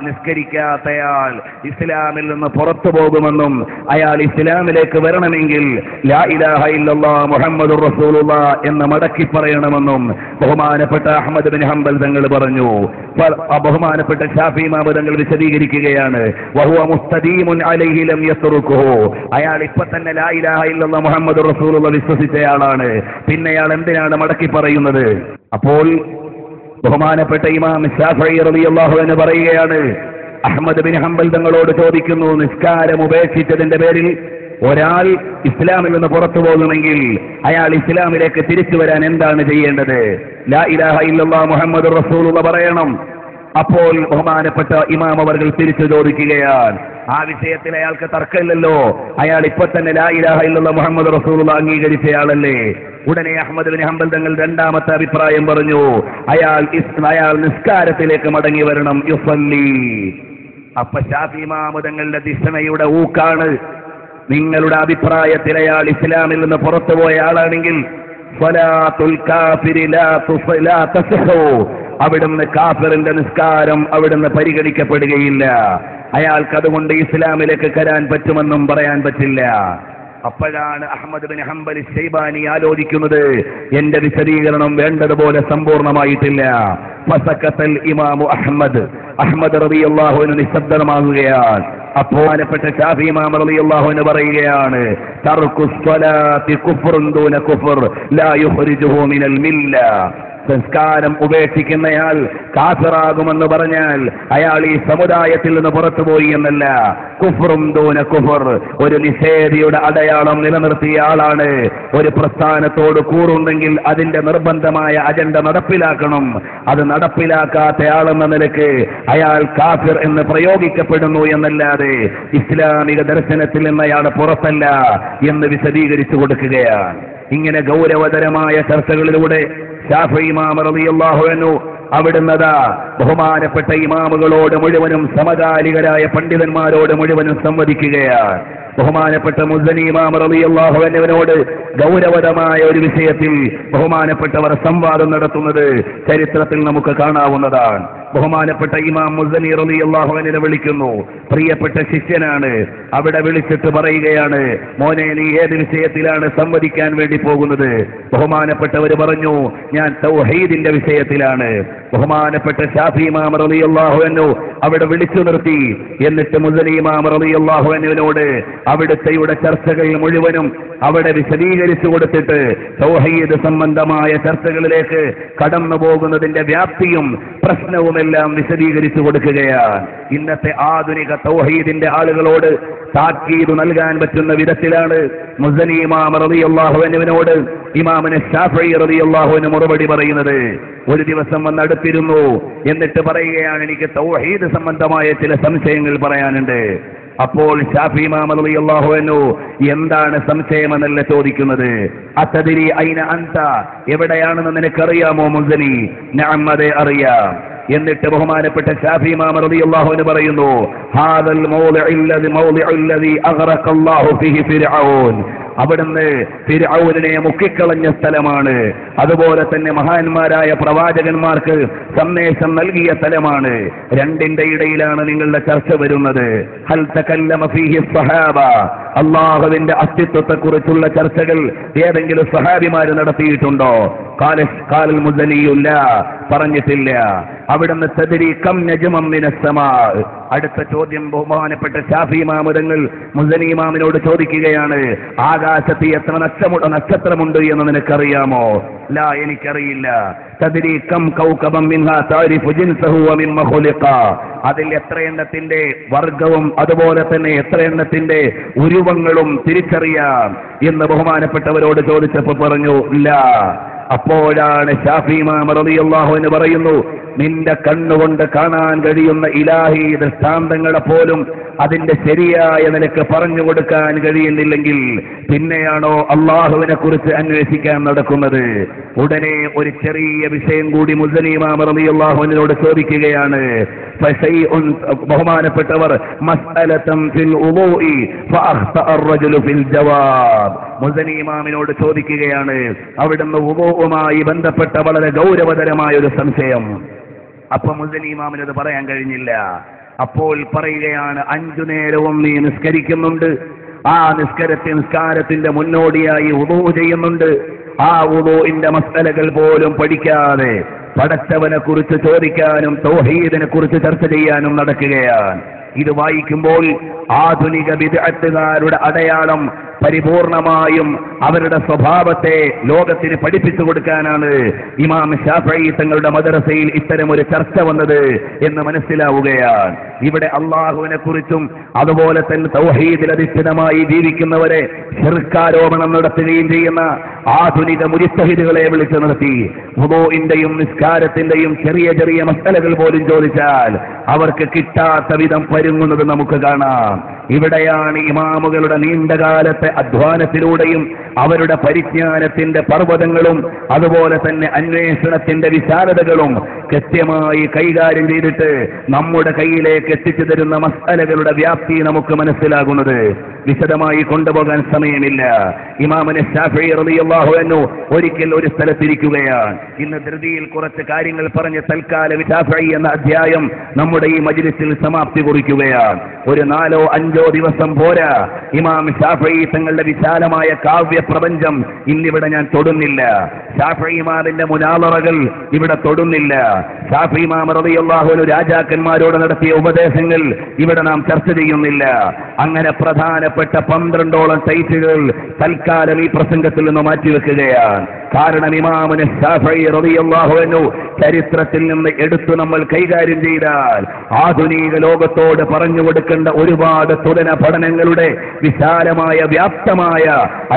നിസ്കരിക്കാത്തയാൾ ഇസ്ലാമിൽ നിന്ന് പുറത്തു പോകുമെന്നും അയാൾ ഇസ്ലാമിലേക്ക് വരണമെങ്കിൽ ലാ ഇലാഹ ഇല്ലല്ലാഹ് മുഹമ്മദുർ റസൂലുള്ളാഹ് എന്ന് മടക്കി പറയണമെന്നും ബഹുമാനപ്പെട്ട അഹ്മദ് ബിൻ ഹംബൽ തങ്ങൾ പറഞ്ഞു. ബഹുമാനപ്പെട്ട ശാഫിഈ ഇമാം തങ്ങൾ വിശദീകരിക്കുകയാണ്, വഹുവ മുസ്തദീമുൻ അലൈഹി ലം യത്റുകുഹു, അയാൾ ഇപ്പൊ തന്നെ ലാ ഇലാഹ ഇല്ലല്ലാഹ് മുഹമ്മദുർ റസൂലുള്ളാഹ് വിശ്വസിച്ചയാളാണ്, പിന്നെ അയാൾ എന്തിനാണ് മടക്കി പറയുന്നത്? അപ്പോൾ ബഹുമാനപ്പെട്ട ഇമാം ശാഫിഈ റളിയല്ലാഹു അൻഹു പറയുകയാണ്, അഹ്മദ് ബിൻ ഹംബൽ തങ്ങളോട് ചോദിക്കുന്നു, നിസ്കാരം ഉപേക്ഷിച്ചതിന്റെ പേരിൽ ഒരാൾ ഇസ്ലാമിൽ നിന്ന് പുറത്തു പോകുമെങ്കിൽ അയാൾ ഇസ്ലാമിലേക്ക് തിരിച്ചു വരാൻ എന്താണ് ചെയ്യേണ്ടത്? ലാ ഇലാഹ ഇല്ലല്ലാഹ് മുഹമ്മദുർ റസൂലുള്ളാഹ് പറയണം. അപ്പോൾ ബഹുമാനപ്പെട്ട ഇമാം അവർകൾ തിരിച്ചു ചോദിക്കുകയാണ്, ആ വിഷയത്തിൽ അയാൾക്ക് തർക്കമില്ലല്ലോ, അയാൾ ഇപ്പൊ തന്നെ ലാ ഇലാഹ ഇല്ലല്ലാഹ് മുഹമ്മദുർ റസൂലുള്ളാഹ് അംഗീകരിച്ചയാളല്ലേ? ഉടനെ അഹ്മദ് ബിൻ ഹംബൽ തങ്ങൾ രണ്ടാമത്തെ അഭിപ്രായം പറഞ്ഞു, അയാൾ നിസ്കാരത്തിലേക്ക് മടങ്ങി വരണം, യുസല്ലി. അപ്പൊ ശാഫിഈ ഇമാം തങ്ങളുടെ ദിശമയുടെ ഊക്കാണ്, നിങ്ങളുടെ അഭിപ്രായത്തിൽ അയാൾ ഇസ്ലാമിൽ നിന്ന് പുറത്തുപോയ ആളാണെങ്കിൽ സ്വലാത്തുൽ കാഫിരി ലാ തസ്ഹു, അവിടുന്ന് കാഫിറിന്റെ നിസ്കാരം അവിടുന്ന് പരിഗണിക്കപ്പെടുകയില്ല, അയാൾക്ക് അതുകൊണ്ട് ഇസ്ലാമിലേക്ക് കരാൻ പറ്റുമെന്നും പറയാൻ പറ്റില്ല. അപ്പോഴാണ് അഹ്മദ് ബിൻ ഹംബൽ ശൈബാനി ആലോചിക്കുന്നത്, എന്റെ വിശദീകരണം വേണ്ടതുപോലെ സമ്പൂർണമായിട്ടില്ല. ഫസക്കത്തൽ ഇമാമു അഹ്മദ് റളിയല്ലാഹു അൻഹു നിശബ്ദമാകുകയാണ്. അപ്പോൾ ബഹുമാനപ്പെട്ട ശാഫിഈ ഇമാം റളിയല്ലാഹു അൻഹു പറയുകയാണ്, തർക്കു സ്വലാത്തി കുഫ്റുൻ ദൂന കുഫ്ർ ലാ യുഖ്രിജുഹു മിനൽ മില്ല, സംസ്കാരം ഉപേക്ഷിക്കുന്നയാൾ കാഫിറാകുമെന്ന് പറഞ്ഞാൽ അയാൾ ഈ സമുദായത്തിൽ നിന്ന് പുറത്തുപോയി എന്നല്ല. കുഫറും ദൂന കുഫർ, ഒരു നിഷേധിയുടെ അടയാളം നിലനിർത്തിയ ആളാണ്. ഒരു പ്രസ്ഥാനത്തോട് കൂറുണ്ടെങ്കിൽ അതിന്റെ നിർബന്ധമായ അജണ്ട നടപ്പിലാക്കണം. അത് നടപ്പിലാക്കാത്തയാളെന്ന നിലക്ക് അയാൾ കാഫിർ എന്ന് പ്രയോഗിക്കപ്പെടുന്നു എന്നല്ലാതെ ഇസ്ലാമിക ദർശനത്തിൽ നിന്ന് അയാൾ പുറത്തല്ല എന്ന് വിശദീകരിച്ചു കൊടുക്കുകയാണ്. ഇങ്ങനെ ഗൗരവതരമായ ചർച്ചകളിലൂടെ ശാഫിഈ ഇമാം റളിയല്ലാഹു അൻഹു അവിടുന്നതാ ബഹുമാനപ്പെട്ട ഇമാമുകളോട് മുഴുവനും സമകാലികരായ പണ്ഡിതന്മാരോട് മുഴുവനും സംവദിക്കുകയാണ്. ബഹുമാനപ്പെട്ട മുസ്നി ഇമാം റളിയല്ലാഹു അൻഹുവിനോട് ഗൗരവതമായ ഒരു വിഷയത്തിൽ ബഹുമാനപ്പെട്ടവർ സംവാദം നടത്തുന്നത് ചരിത്രത്തിൽ നമുക്ക് കാണാവുന്നതാണ്. ബഹുമാനപ്പെട്ട ഇമാം മുസ്നി റളിയല്ലാഹു അൻഹുവിനെ വിളിക്കുന്നു, പ്രിയപ്പെട്ട ശിഷ്യനാണ്. അവിടെ വിളിച്ചിട്ട് പറയുകയാണ്, മോനെ നീ ഏത് വിഷയത്തിലാണ് സംവദിക്കാൻ വേണ്ടി പോകുന്നത്? ബഹുമാനപ്പെട്ടവർ പറഞ്ഞു, ഞാൻ തൗഹീദിന്റെ വിഷയത്തിലാണ്. ബഹുമാനപ്പെട്ട ശാഫി ഇമാം റളിയല്ലാഹു അൻഹു അവിടെ വിളിച്ചു നിർത്തി. എന്നിട്ട് മുസ്നി ഇമാം റളിയല്ലാഹു അൻഹുവിനോട് അവിടുത്തെയുടെ ചർച്ചകൾ മുഴുവനും അവിടെ വിശദീകരിച്ചു കൊടുത്തിട്ട് തൗഹീദ് സംബന്ധമായ ചർച്ചകളിലേക്ക് കടന്നു പോകുന്നതിന്റെ വ്യാപ്തിയും പ്രശ്നവുമെല്ലാം വിശദീകരിച്ചു കൊടുക്കുകയാണ്. ഇന്നത്തെ ആധുനിക തൗഹീദിന്റെ ആളുകളോട് താക്കീത് നൽകാൻ പറ്റുന്ന വിധത്തിലാണ് മുസ്നി ഇമാം റളിയല്ലാഹു അൻഹുവിനോട് ഇമാമിന് ശാഫിഈ റളിയല്ലാഹു അൻഹു മറുപടി പറയുന്നത്. ഒരു ദിവസം വന്ന് അടുത്തിരുന്നു. എന്നിട്ട് പറയുകയാണ്, എനിക്ക് തൗഹീദ് സംബന്ധമായ ചില സംശയങ്ങൾ പറയാനുണ്ട്. അപ്പോൾ ശാഫിഈ ഇമാം റളിയല്ലാഹു അൻഹു എന്താണ് സംശയമെന്നല്ല ചോദിക്കുന്നത്. അത്തദ്രി ഐന അൻത, എവിടെയാണെന്ന് നിനക്കറിയാമോ മുസ്നി? നഅം, അതെ അറിയാം. എന്നിട്ട് ബഹുമാനപ്പെട്ട ശാഫിഈ ഇമാം റളിയല്ലാഹു അൻഹു പറയുന്നു, ഹാദൽ മൗളിഉല്ലദി അഗ്റഖല്ലാഹു ഫീഹി ഫിർഔൻ, അവിടുന്ന് ഫിർഔനെ മുക്കിക്കളഞ്ഞ സ്ഥലമാണ്. അതുപോലെ തന്നെ മഹാന്മാരായ പ്രവാചകന്മാർക്ക് സന്ദേശം നൽകിയ സ്ഥലമാണ്. രണ്ടിന്റെ ഇടയിലാണ് നിങ്ങളുടെ ചർച്ച വരുന്നത്. ഹൽ തകല്ലമ ഫീഹി സ്വഹാബ, അല്ലാഹുവിന്റെ അസ്തിത്വത്തെക്കുറിച്ചുള്ള ചർച്ചകൾ ഏതെങ്കിലും സ്വഹാബിമാർ നടത്തിയിട്ടുണ്ടോ? ഖാലൽ മുസ്നിയുല്ല, പറഞ്ഞിട്ടില്ല. അവിടുന്ന് തദ്രി കം നജ്മം മിനസ് സമാ, അടുത്ത ചോദ്യം ബഹുമാനപ്പെട്ട ശാഫിഈ ഇമാം തങ്ങൾ മുസ്നി ഇമാമിനോട് ചോദിക്കുകയാണ്, ആകാശത്ത് എത്ര നക്ഷത്രമുണ്ട് എന്ന് നിനക്കറിയാമോ? ലാ, എനിക്കറിയില്ല. തദ്രി കം കൗകബം മിൻഹാ താരിഫു ജിൻസഹു വ മിമ്മ ഖുലിഖ, അതിൽ എത്ര എണ്ണത്തിന്റെ വർഗവും അതുപോലെ തന്നെ എത്ര എണ്ണത്തിന്റെ ഉരുവങ്ങളും തിരിച്ചറിയാം എന്ന് ബഹുമാനപ്പെട്ടവരോട് ചോദിച്ചപ്പോൾ പറഞ്ഞു ലാ. അപ്പോഴാണ് ശാഫിഈ ഇമാം റളിയല്ലാഹു അൻഹു പറയുന്നു, നിന്റെ കണ്ണുകൊണ്ട് കാണാൻ കഴിയുന്ന ഇലാഹി ദൃഷ്ടാന്തങ്ങളെ പോലും അതിന്റെ ശരിയായ നിലക്ക് പറഞ്ഞു കൊടുക്കാൻ കഴിയുന്നില്ലെങ്കിൽ പിന്നെയാണോ അള്ളാഹുവിനെ കുറിച്ച് അന്വേഷിക്കാൻ നടക്കുന്നത്? ഉടനെ ഒരു ചെറിയ വിഷയം കൂടി മുസ്നി ഇമാം റളിയല്ലാഹു അൻഹുവിനോട് ചോദിക്കുകയാണ്. ബഹുമാനപ്പെട്ടവർ മസ്അലതൻ ഫിൽ ഉളൂഇ ഫഅഖ്ത അർറജുലു ഫിൽ ജവാബ്, മുസ്നി ഇമാമിനോട് ചോദിക്കുകയാണ് അവിടുന്ന് വുളൂഉമായി ബന്ധപ്പെട്ട വളരെ ഗൗരവതരമായ ഒരു സംശയം. അപ്പൊ മുസ്നി ഇമാമിന് അത് പറയാൻ കഴിഞ്ഞില്ല. അപ്പോൾ പറയുകയാണ്, 5 നേരവും നീ നിസ്കരിക്കുന്നുണ്ട്, ആ നിസ്കാരത്തിന്റെ മുന്നോടിയായി വുളൂ ചെയ്യുന്നുണ്ട്. ആ വുളൂഇന്റെ മസ്അലകൾ പോലും പഠിക്കാതെ പടച്ചവനെ കുറിച്ച് ചോദിക്കാനും തൗഹീദിനെ കുറിച്ച് ചർച്ച ചെയ്യാനും നടക്കുകയാണ്. ഇത് വായിക്കുമ്പോൾ ആധുനിക ബിദ്അത്തുകാരുടെ അടയാളം പരിപൂർണമായും അവരുടെ സ്വഭാവത്തെ ലോകത്തിന് പഠിപ്പിച്ചു കൊടുക്കാനാണ് ഇമാം ശാഫിഈ തങ്ങളുടെ മദ്രസയിൽ ഇത്തരം ഒരു ചർച്ച വന്നത് എന്ന് മനസ്സിലാവുകയാണ്. ഇവിടെ അള്ളാഹുവിനെ കുറിച്ചും അതുപോലെ തന്നെ തൗഹീദിൽ അധിഷ്ഠിതമായി ജീവിക്കുന്നവരെ ശിർക്കാരോപണം നടത്തുകയും ചെയ്യുന്ന ആധുനിക മുജ്തഹിദുകളെ വിളിച്ചു നിർത്തി വുളൂഇന്റെയും നിസ്കാരത്തിന്റെയും ചെറിയ ചെറിയ മസലകൾ പോലും ചോദിച്ചാൽ അവർക്ക് കിട്ടാത്ത വിധം പരുങ്ങുന്നത് നമുക്ക് കാണാം. ഇവിടെയാണ് ഇമാമുകളുടെ നീണ്ടകാലത്തെ അധ്വാനത്തിലൂടെയും അവരുടെ പരിജ്ഞാനത്തിന്റെ പർവ്വതങ്ങളും അതുപോലെ തന്നെ അന്വേഷണത്തിന്റെ വിശാലതകളും കൃത്യമായി കൈകാര്യം ചെയ്തിട്ട് നമ്മുടെ കയ്യിലേക്ക് എത്തിച്ചു തരുന്ന മസ്അലകളുടെ വ്യാപ്തി നമുക്ക് മനസ്സിലാകുന്നത്. വിശദമായി കൊണ്ടുപോകാൻ സമയമില്ല. ഇമാമിനെ ശാഫിഈ റളിയല്ലാഹു അൻഹു ഒരിക്കൽ ഒരു സ്ഥലത്തിരിക്കുകയാണ്. ഇന്ന് ധൃതിയിൽ കുറച്ച് കാര്യങ്ങൾ പറഞ്ഞ് തൽക്കാലം ശാഫിഈ എന്ന അധ്യായം നമ്മുടെ ഈ മജ്ലിസിൽ സമാപ്തി കുറിക്കുകയാണ്. ഒരു 4-5 ദിവസം പോരാ. ഇമാം ശാഫിഈ തങ്ങളുടെ വിശാലമായ കാവ്യ പ്രപഞ്ചം ഇന്നിവിടെ ഞാൻ തൊടുന്നില്ല. ശാഫിഈ ഇമാമിന്റെ മുനാളറകൾ ഇവിടെ തൊടുന്നില്ല. ശാഫിഈ ഇമാം റളിയല്ലാഹു അൻഹു രാജാക്കന്മാരോട് നടത്തിയ ഉപദേശങ്ങൾ ഇവിടെ നാം ചർച്ച ചെയ്യുന്നില്ല. അങ്ങനെ പ്രധാനപ്പെട്ട 12ഓളം ടൈറ്റുകൾ തൽക്കാലം ഈ പ്രസംഗത്തിൽ നിന്ന് മാറ്റിവെക്കുകയാണ്. കാരണം ഇമാമുന ശാഫഈ റളിയല്ലാഹു അൻഹു ചരിത്രത്തിൽ നിന്ന് എടുത്തു നമ്മൾ കൈകാര്യം ചെയ്താൽ ആധുനിക ലോകത്തോട് പറഞ്ഞു കൊടുക്കേണ്ട ഒരുപാട് തുലന പഠനങ്ങളുടെ വിശാലമായ വ്യാപ്തമായ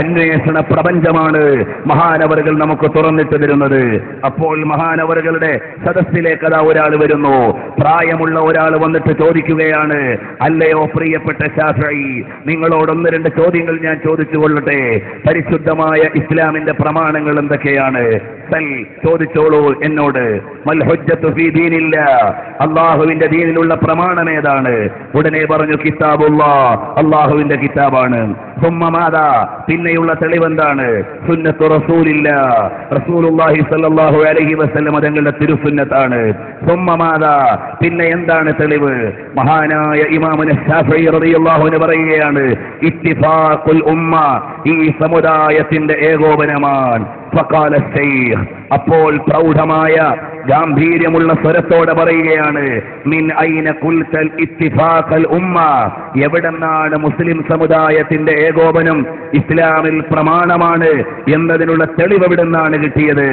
അന്വേഷണ പ്രപഞ്ചമാണ് മഹാനവറുകൾ നമുക്ക് തുറന്നിട്ട് തരുന്നത്. അപ്പോൾ മഹാനവറുകളുടെ സദസ്സിലേക്ക് അതാ ഒരാൾ വരുന്നു. പ്രായമുള്ള ഒരാൾ വന്നിട്ട് ചോദിക്കുകയാണ്, അല്ലയോ പ്രിയപ്പെട്ട ശാഫഈ, നിങ്ങളോട് ഒന്ന് രണ്ട് ചോദ്യങ്ങൾ ഞാൻ ചോദിച്ചു കൊള്ളട്ടെ. പരിശുദ്ധമായ ഇസ്ലാമിന്റെ പ്രമാണങ്ങൾ എന്തൊക്കെയാണ്? ചോദിച്ചോളൂ എന്നോട്. മൽ ഹുജ്ജത്തു ഫീ ദീനില്ലാഹ്, അല്ലാഹുവിന്റെ ദീനിലുള്ള പ്രമാണം ഏതാണ്? ഉടനെ പറഞ്ഞു കിതാബുല്ലാഹ്, അല്ലാഹുവിന്റെ കിതാബാണ്. സുമ്മ മാദാ, പിന്നെയുള്ള തെളിവെന്താണ്? സുന്നത്തു റസൂലില്ലാഹ്, റസൂലുള്ളാഹി സ്വല്ലല്ലാഹു അലൈഹി വസല്ലം തങ്ങളുടെ തിരുസുന്നത്താണ്. സുമ്മ മാദാ, പിന്നെ എന്താണ് തെളിവ്? മഹാനായ ഇമാമുന ശാഫഈ റളിയല്ലാഹു അൻഹു പറയുകയാണ്, ഇത്തിഫാഖുൽ ഉമ്മ, ഈ സമുദായത്തിന്റെ ഏകോപനമാണ്. ഫഖാല ശൈഖ്, അപ്പോൾ പ്രൗഢമായ ഗാംഭീര്യമുള്ള സ്വരത്തോടെ പറയുകയാണ്, മിൻ ഐന ഖുൽതൽ ഇത്തിഫാഖൽ ഉമ്മ, എവിടെന്നാണ് മുസ്ലിം സമുദായത്തിന്റെ ഏകോപനം ഇസ്ലാമിൽ പ്രമാണമാണ് എന്നതിനുള്ള തെളിവ് എവിടെന്നാണ് കിട്ടിയത്?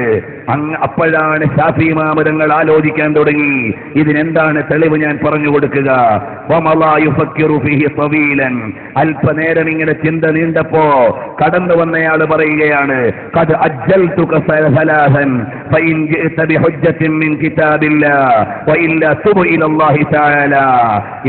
അപ്പോഴാണ് ശാഫി ഇമാം തങ്ങൾ ആലോചിക്കാൻ തുടങ്ങി, ഇതിനെന്താണ് തെളിവ് ഞാൻ പറഞ്ഞു കൊടുക്കുക. വമലാ യുഫക്കിറു ഫീഹി തവീലൻ, അല്പനേരം ഇങ്ങനെ ചിന്ത നീണ്ടപ്പോ കടന്നു വന്നയാൾ പറയുകയാണ്, ഖദ് അജ്ജൽതുക സലാസൻ ഫഇൻ ജിഅത ബിഹുജ്ജത്തിൻ മിൻ കിതാബില്ലാഹ് വഇല്ലാ തുബ് ഇലല്ലാഹി തആല,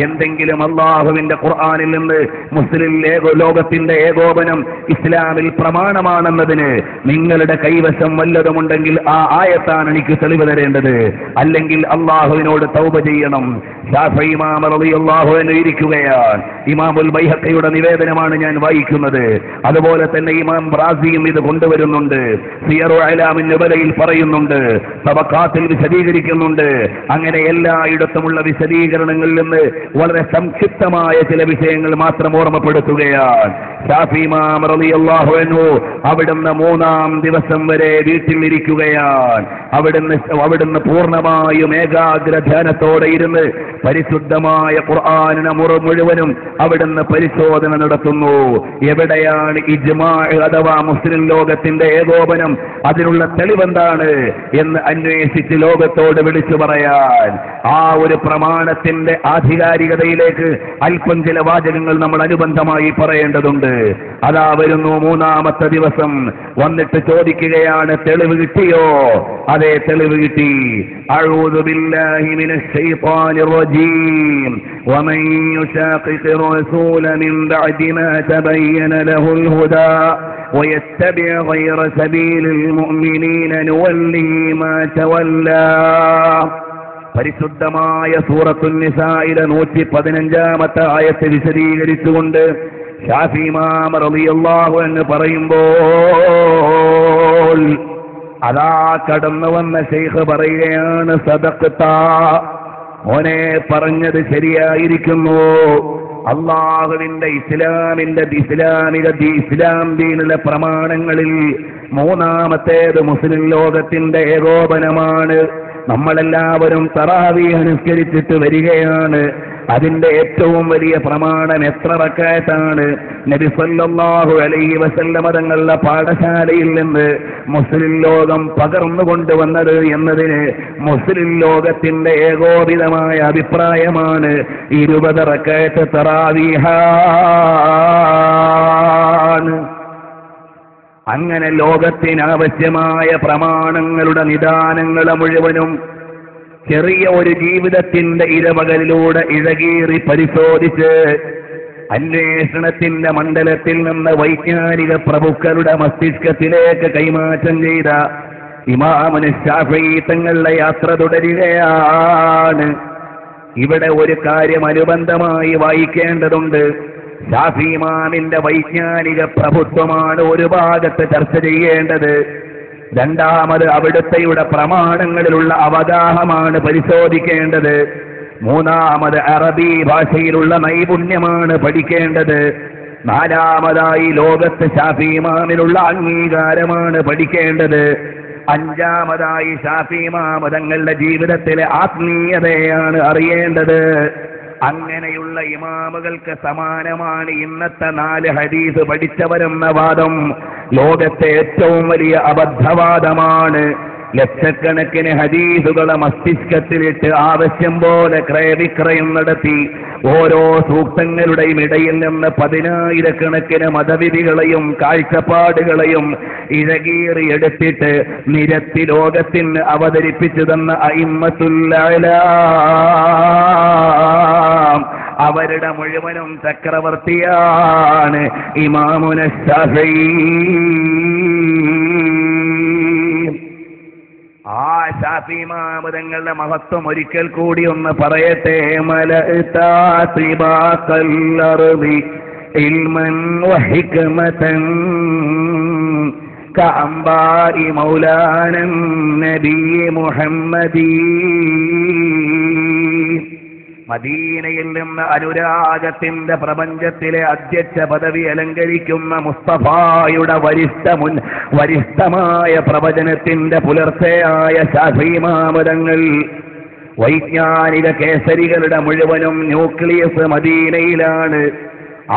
എന്തെങ്കിലും അല്ലാഹുവിന്റെ ഖുർആനിൽ നിന്ന് മുസ്ലിം ലോകത്തിന്റെ ഏകോപനം ഇസ്ലാമിൽ പ്രമാണമാണെന്നതിന് നിങ്ങളുടെ കൈവശം വല്ലതുമുണ്ടെങ്കിൽ ആ ആയത്താണ് എനിക്ക് തെളിവ് തരേണ്ടത്, അല്ലെങ്കിൽ അല്ലാഹുവിനോട് തൗബ ചെയ്യണം. ശാഫഈ ഇമാം റളിയല്ലാഹു അൻഹു ഇരിക്കുകയാണ്. ഇമാമുൽ ബൈഹഖിയുടെ നിവേദനമാണ് ഞാൻ വായിക്കുന്നത്. അതുപോലെ തന്നെ ഇമാം റാസിയും ഇത് കൊണ്ടുവരുന്നുണ്ട്. സിയറു അലാമിൻ നുബലയിൽ പറയുന്നുണ്ട്, തബഖാത്തിൽ വിശദീകരിക്കുന്നുണ്ട്. അങ്ങനെ എല്ലായിടത്തുമുള്ള വിശദീകരണങ്ങളിൽ നിന്ന് വളരെ സംക്ഷിപ്തമായ ചില വിഷയങ്ങൾ മാത്രം ഓർമ്മപ്പെടുത്തുകയാണ്. ശാഫഈ ഇമാം റളിയല്ലാഹു അൻഹു അവിടുന്ന് 3-ാം ദിവസം വരെ വീട്ടിലിരിക്കുകയാണ്. അവിടുന്ന് പൂർണ്ണമായും ഏകാഗ്ര ധ്യാനത്തോടെ ഇരുന്ന് പരിശുദ്ധമായ ഖുർആനിനെ മുഴുവനും അവിടുന്ന് പരിശോധന നടത്തുന്നു. എവിടെയാണ് ഇജ്മാഅ് അഥവാ മുസ്ലിം ലോകത്തിന്റെ ഏകോപനം, അതിനുള്ള തെളിവെന്താണ് എന്ന് അന്വേഷിച്ച് ലോകത്തോട് വിളിച്ചു പറയാൻ, ആ ഒരു പ്രമാണത്തിന്റെ ആധികാരികതയിലേക്ക് അല്പം ചില വാചകങ്ങൾ നമ്മൾ അനുബന്ധമായി പറയേണ്ടതുണ്ട്. അതാ വരുന്നു 3-ാമത്തെ ദിവസം. വന്നിട്ട് ചോദിക്കുകയാണ്, തെളിവ് കിട്ടിയോ? അതെ, തെളിവ് കിട്ടി. അഊദു ബില്ലാഹി മിനശ് ശൈത്വാനിർ റജീം വമൻ യുശാഖിഖിർ റസൂല മിൻ ബഅദി മാ തബയ്യന ലഹുൽ ഹുദാ വയത്തബിഅ ഗൈറ സബീലിൽ മുഅ്മിനീന നുവല്ലിഹി മാ തവല്ലാ. പരിശുദ്ധമായ സൂറത്തുൻ നിസായിലെ 115-ാമത്തെ ആയത്ത് വിശദീകരിച്ചുകൊണ്ട് ശാഫി ഇമാം റളിയല്ലാഹു അൻഹു പറയുമ്പോൾ അതാ കടന്നു വന്ന ശൈഖ് പറയുകയാണ്, സദഖ്ത, മോനെ പറഞ്ഞത് ശരിയായിരിക്കുന്നു. അല്ലാഹുവിന്റെ ഇസ്ലാം ദീനിലെ പ്രമാണങ്ങളിൽ 3-ാമത്തേത് മുസ്ലിം ലോകത്തിന്റെ ഏകോപനമാണ്. നമ്മളെല്ലാവരും തറാവീഹ് നിസ്കരിച്ചിട്ട് വരികയാണ്. അതിന്റെ ഏറ്റവും വലിയ പ്രമാണം എത്ര റക്അത്താണ്? നബി സല്ലല്ലാഹു അലൈഹി വസല്ലമ തങ്ങളുടെ പാഠശാലയിൽ നിന്ന് മുസ്ലിം ലോകം പകർന്നു കൊണ്ടുവന്നത് എന്നതിന് മുസ്ലിം ലോകത്തിന്റെ ഏകോപിതമായ അഭിപ്രായമാണ് 20 റക്അത്ത് തറാവീഹാണ്. അങ്ങനെ ലോകത്തിനാവശ്യമായ പ്രമാണങ്ങളുടെ നിദാനങ്ങളെ മുഴുവനും ചെറിയ ഒരു ജീവിതത്തിന്റെ ഇരവകളിലൂടെ ഇഴകീറി പരിശോധിച്ച് അന്വേഷണത്തിന്റെ മണ്ഡലത്തിൽ നിന്ന് വൈജ്ഞാനിക പ്രഭുക്കളുടെ മസ്തിഷ്കത്തിലേക്ക് കൈമാറ്റം ചെയ്ത ഇമാമുന ശാഫഈ തങ്ങളുടെ യാത്ര തുടരുകയാണ്. ഇവിടെ ഒരു കാര്യം അനുബന്ധമായി വായിക്കേണ്ടതുണ്ട്. ശാഫി ഇമാമിന്റെ വൈജ്ഞാനിക പ്രഭുത്വമാണ് ഒരു ഭാഗത്ത് ചർച്ച ചെയ്യേണ്ടത്. രണ്ടാമത് അവിടുത്തെയുടെ പ്രമാണങ്ങളിലുള്ള അവഗാഹമാണ് പരിശോധിക്കേണ്ടത്. മൂന്നാമത് അറബി ഭാഷയിലുള്ള നൈപുണ്യമാണ് പഠിക്കേണ്ടത്. നാലാമതായി ലോകത്ത് ശാഫി ഇമാമിനുള്ള അംഗീകാരമാണ് പഠിക്കേണ്ടത്. അഞ്ചാമതായി ശാഫി ഇമാം തങ്ങളുടെ ജീവിതത്തിലെ ആത്മീയതയാണ് അറിയേണ്ടത്. അങ്ങനെയുള്ള ഇമാമുകൾക്ക് സമാനമാണ് ഇന്നത്തെ 4 ഹദീസ് പഠിച്ചവരെന്ന വാദം ലോകത്തെ ഏറ്റവും വലിയ അബദ്ധവാദമാണ്. ലക്ഷക്കണക്കിന് ഹദീസുകളെ മസ്തിഷ്കത്തിലിട്ട് ആവശ്യം പോലെ ക്രയവിക്രയം നടത്തി ഓരോ സൂക്തങ്ങളുടെയും ഇടയിൽ നിന്ന് 10,000-കണക്കിന് മതവിധികളെയും കാഴ്ചപ്പാടുകളെയും ഇഴകീറിയെടുത്തിട്ട് നിരത്തി ലോകത്തിന് അവതരിപ്പിച്ചു തന്ന അഇമ്മത്തുൽ അഅ്ലാം അവരുടെ മുഴുവനും ചക്രവർത്തിയാണ് ഇമാമുന ശാഫിഈ. ആ ശാഫി ഇമാം തങ്ങളുടെ മഹത്വം ഒരിക്കൽ കൂടി ഒന്ന് പറയട്ടെ. മലഅ്താസിബാഖൽ അർദി ഇൽമൻ വഹിക്മതൻ കഅംബാഇ മൗലാനൻ നബി മുഹമ്മദി. മദീനയിൽ നിന്ന് അനുരാഗത്തിന്റെ പ്രപഞ്ചത്തിലെ അധ്യക്ഷ പദവി അലങ്കരിക്കുന്ന മുസ്തഫായുടെ വരിഷ്ഠമായ പ്രവചനത്തിന്റെ പുലർച്ചയായ ശാഫി ഇമാം തങ്ങൾ വൈജ്ഞാനിക കേസരികളുടെ മുഴുവനും ന്യൂക്ലിയസ് മദീനയിലാണ്.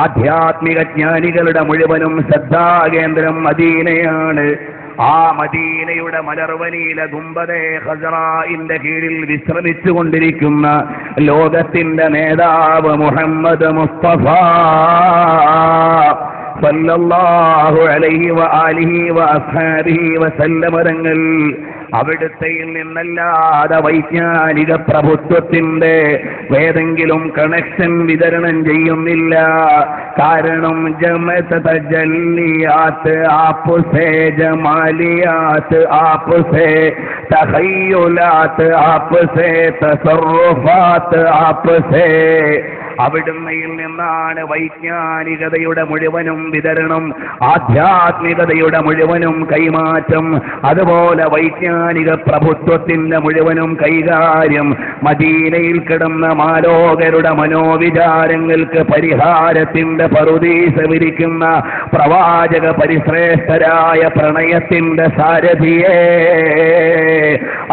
ആധ്യാത്മിക ജ്ഞാനികളുടെ മുഴുവനും ശ്രദ്ധാകേന്ദ്രം മദീനയാണ്. ആ മദീനയുടെ മലർവനിയിലെ ഗുംബദെ ഖസറാഇന്റെ കീഴിൽ വിശ്രമിച്ചുകൊണ്ടിരിക്കുന്ന ലോകത്തിന്റെ നേതാവ് മുഹമ്മദ് മുസ്തഫ സല്ലല്ലാഹു അലൈഹി വആലിഹി വഅസ്ഹാബിഹി വസല്ലമ തങ്ങൾ അവിടുത്തെയിൽ നിന്നല്ലാതെ വൈജ്ഞാനിക പ്രഭുത്വത്തിന്റെ ഏതെങ്കിലും കണക്ഷൻ വിതരണം ചെയ്യുന്നില്ല. കാരണം ജമഅത്ത് തജല്ലിയാത്ത് ആപ്സേ, ജമാലിയാത്ത് ആപ്സേ, തഖയ്യുലാത്ത് ആപ്സേ, തസറുഫാത്ത് ആപ്സേ. അവിടുന്നയിൽ നിന്നാണ് വൈജ്ഞാനികതയുടെ മുഴുവനും വിതരണം, ആധ്യാത്മികതയുടെ മുഴുവനും കൈമാറ്റം, അതുപോലെ വൈജ്ഞാനിക പ്രഭുത്വത്തിന്റെ മുഴുവനും കൈകാര്യം. മദീനയിൽ കിടന്ന മാലോകരുടെ മനോവിചാരങ്ങൾക്ക് പരിഹാരത്തിന്റെ പറുദീസ വിരിക്കുന്ന പ്രവാചക പരിശ്രേഷ്ഠരായ പ്രണയത്തിന്റെ സാരഥിയേ,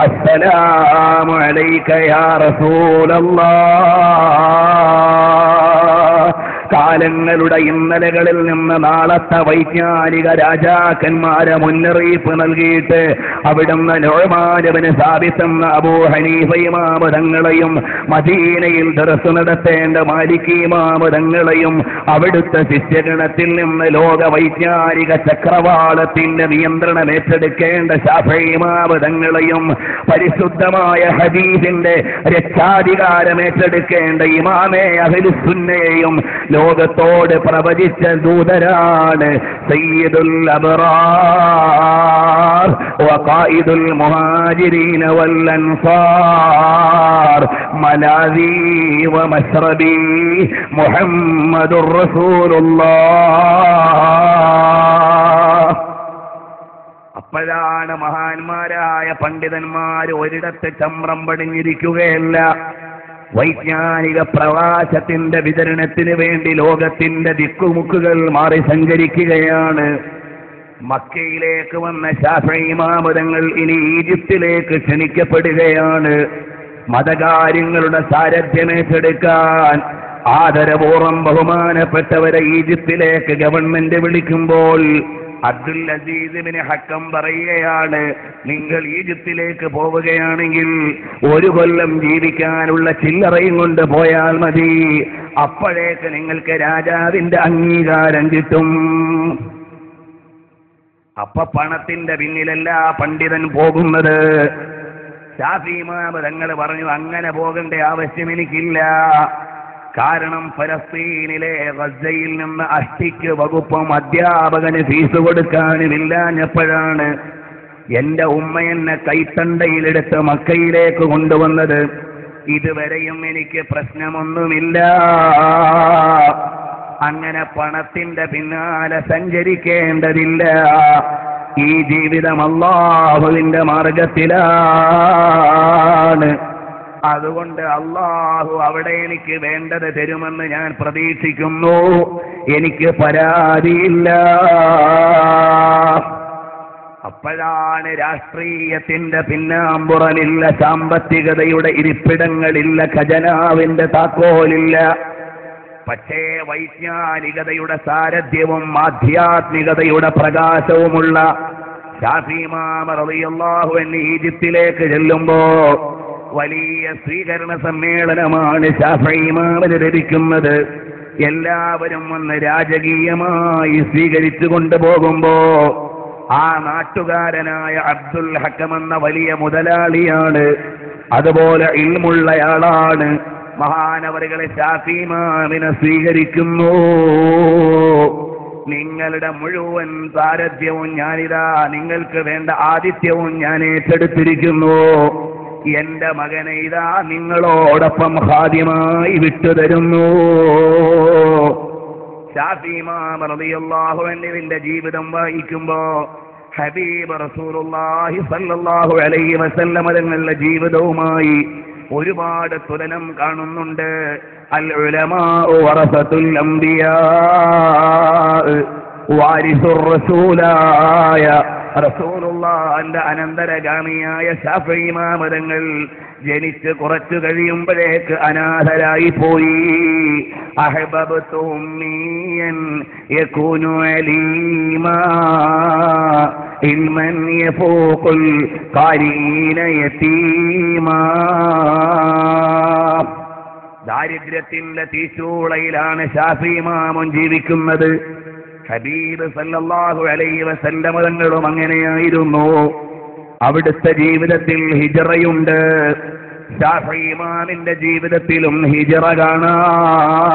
അസ്സലാമു അലൈക യാ റസൂലല്ലാഹ്. കാലങ്ങളുടെ ഇന്നലകളിൽ നിന്ന് നാളത്തെ വൈജ്ഞാനിക രാജാക്കന്മാരെ മുന്നറിയിപ്പ് നൽകിയിട്ട് അവിടുന്ന് നുഅ്മാൻ ഇബ്നു സാബിത്ത് എന്ന അബൂ ഹനീഫ ഇമാം തങ്ങളെയും മദീനയിൽ ദർസ് നടത്തേണ്ട മാലിക് ഇമാം തങ്ങളെയും അവിടുത്തെ ശിഷ്യഗണത്തിൽ നിന്ന് ലോക വൈജ്ഞാനിക ചക്രവാളത്തിന്റെ നിയന്ത്രണം ഏറ്റെടുക്കേണ്ട ശാഫിഈ ഇമാം തങ്ങളെയും പരിശുദ്ധമായ ഹദീസിന്റെ രക്ഷാധികാരം ഏറ്റെടുക്കേണ്ട ഇമാമേ അഹ്ലുസ് സുന്നയെയും ലോകത്തോട് പ്രവചിച്ച ദൂതരാണ് സയ്യിദുൽ അബ്റാർ വഖായിദുൽ മുഹാജിരീന വൽ അൻസാർ മലാദി വമശ്റബി മുഹമ്മദുർ റസൂലുള്ളാഹ്. അപ്പോഴാണ് മഹാന്മാരായ പണ്ഡിതന്മാർ ഒരിടത്ത് ചമ്രം പടിഞ്ഞിരിക്കുകയല്ല. വൈജ്ഞാനിക പ്രവാസത്തിന്റെ വിതരണത്തിന് വേണ്ടി ലോകത്തിന്റെ ദിക്കുമുക്കുകൾ മാറി സഞ്ചരിക്കുകയാണ്. മക്കയിലേക്ക് വന്ന ശാഫിഈ ഇമാം തങ്ങൾ ഇനി ഈജിപ്തിലേക്ക് ക്ഷണിക്കപ്പെടുകയാണ്. മതകാര്യങ്ങളുടെ സാരഥ്യമേറ്റെടുക്കാൻ ആദരപൂർവ്വം ബഹുമാനപ്പെട്ടവരെ ഈജിപ്തിലേക്ക് ഗവൺമെന്റ് വിളിക്കുമ്പോൾ അബ്ദുൽ അസീസ് ഇബ്നു ഹക്കം പറയുകയാണ്, നിങ്ങൾ ഈജിപ്തിലേക്ക് പോവുകയാണെങ്കിൽ 1 കൊല്ലം ജീവിക്കാനുള്ള ചില്ലറയും കൊണ്ട് പോയാൽ മതി. അപ്പോഴേക്ക് നിങ്ങൾക്ക് രാജാവിന്റെ അംഗീകാരം കിട്ടും. അപ്പൊ പണത്തിന്റെ പിന്നിലല്ല പണ്ഡിതൻ പോകുന്നത്. ശാഫിഈ ഇമാം തങ്ങൾ പറഞ്ഞു, അങ്ങനെ പോകേണ്ട ആവശ്യം എനിക്കില്ല. കാരണം ഫലസ്തീനിലെ ഗസയിൽ നിന്ന് അഷ്ടിക്ക് വകുപ്പും അധ്യാപകന് ഫീസ് കൊടുക്കാനുമില്ലാഞ്ഞപ്പോഴാണ് എന്റെ ഉമ്മ എന്നെ കൈത്തണ്ടയിലെടുത്ത് മക്കയിലേക്ക് കൊണ്ടുവന്നത്. ഇതുവരെയും എനിക്ക് പ്രശ്നമൊന്നുമില്ല. അങ്ങനെ പണത്തിന്റെ പിന്നാലെ സഞ്ചരിക്കേണ്ടതില്ല. ഈ ജീവിതം അല്ലാഹുവിന്റെ മാർഗത്തിലാണ്. അതുകൊണ്ട് അല്ലാഹു അവിടെ എനിക്ക് വേണ്ടത് തരുമെന്ന് ഞാൻ പ്രതീക്ഷിക്കുന്നു. എനിക്ക് പരാതിയില്ല. അപ്പോഴാണ് രാഷ്ട്രീയത്തിന്റെ പിന്നാമ്പുറമില്ല, സാമ്പത്തികതയുടെ ഇരിപ്പിടങ്ങളില്ല, ഖജനാവിന്റെ താക്കോലില്ല. പക്ഷേ വൈജ്ഞാനികതയുടെ സാരഥ്യവും ആധ്യാത്മികതയുടെ പ്രകാശവുമുള്ള ശാഫി ഇമാം റളിയല്ലാഹു അൻഹു ഈജിപ്തിലേക്ക് ചെല്ലുമ്പോ വലിയ സ്വീകരണ സമ്മേളനമാണ് ശാഫി ഇമാമിന് ലഭിക്കുന്നത്. എല്ലാവരും വന്ന് രാജകീയമായി സ്വീകരിച്ചു കൊണ്ടുപോകുമ്പോ ആ നാട്ടുകാരനായ അബ്ദുൽ ഹക്കം എന്ന വലിയ മുതലാളിയാണ്, അതുപോലെ ഇൽമുള്ളയാളാണ്. മഹാനവറുകളെ ശാഫി ഇമാമിനെ സ്വീകരിക്കുന്നു. നിങ്ങളുടെ മുഴുവൻ സാരഥ്യവും ഞാനിതാ, നിങ്ങൾക്ക് വേണ്ട ആതിഥ്യവും ഞാൻ ഏറ്റെടുത്തിരിക്കുന്നു. എന്റെ മകനെ ഇതാ നിങ്ങളോടൊപ്പം ഖാദിമായി വിട്ടുതരുന്നു. ശാഫി ഇമാം റളിയല്ലാഹു അൻഹുവിന്റെ ജീവിതം വായിക്കുമ്പോ ഹബീബ് റസൂലുള്ളാഹി സ്വല്ലല്ലാഹു അലൈഹി വസല്ലം തങ്ങളുടെ ജീവിതവുമായി ഒരുപാട് തുലനം കാണുന്നുണ്ട്. അൽ ഉലമാഉ വറസത്തുൽ അംബിയാ, വാരിസുർ റസൂലായ റസൂലുള്ളാഹിന്റെ അനന്തരഗാമിയായ ശാഫി ഇമാം തങ്ങൾ ജനിച്ച് കുറച്ചു കഴിയുമ്പോഴേക്ക് അനാഥരായി പോയി. അഹ്ബബ്തു ഉമ്മിയൻ യകൂനു അലീമാ ഇൽമൻ യഫൂഖുൽ ഖാരീന യതീമാ. ദാരിദ്ര്യത്തിന്റെ തീച്ചൂളയിലാണ് ശാഫി ഇമാമും ജീവിക്കുന്നത്. ഹബീബ് സല്ലല്ലാഹു അലൈഹി വസല്ലം തങ്ങളും അങ്ങനെയായിരുന്നു. അവിടുത്തെ ജീവിതത്തിൽ ഹിജ്റയുണ്ട്. ശാഫി ഇമാമിന്റെ ജീവിതത്തിലും ഹിജ്റ കാണാം.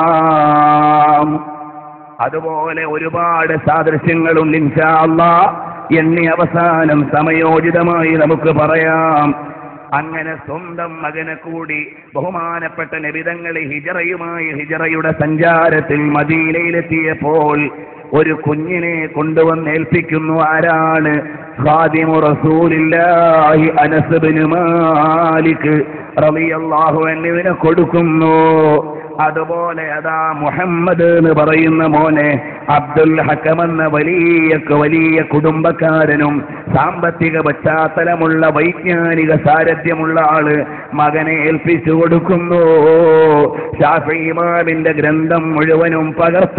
അതുപോലെ ഒരുപാട് സാദൃശ്യങ്ങളുണ്ട്. ഇൻഷാ അല്ലാഹ് എണ്ണി അവസാനം സമയോചിതമായി നമുക്ക് പറയാം. അങ്ങനെ സ്വന്തം മകനെ കൂടി ബഹുമാനപ്പെട്ട നബിതങ്ങൾ ഹിജ്റയുടെ സഞ്ചാരത്തിൽ മദീനയിലെത്തിയപ്പോൾ ഒരു കുഞ്ഞിനെ കൊണ്ടുവന്നേൽപ്പിക്കുന്നു. ആരാണ്? ഖാദിമു റസൂലില്ലാഹി അനസ് ഇബ്നു മാലിക് റളിയല്ലാഹു അൻഹുവിനെ കൊടുക്കുന്നു. അതുപോലെ അതാ മുഹമ്മദ് എന്ന് പറയുന്ന മോനെ അബ്ദുൽ ഹക്കം എന്ന വലിയ കുടുംബക്കാരനും സാമ്പത്തിക പശ്ചാത്തലമുള്ള വൈജ്ഞാനിക സാരഥ്യമുള്ള ആള് മകനെ ഏൽപ്പിച്ചു കൊടുക്കുന്നു. ശാഫി ഇമാമിന്റെ ഗ്രന്ഥം മുഴുവനും പകർത്താൻ.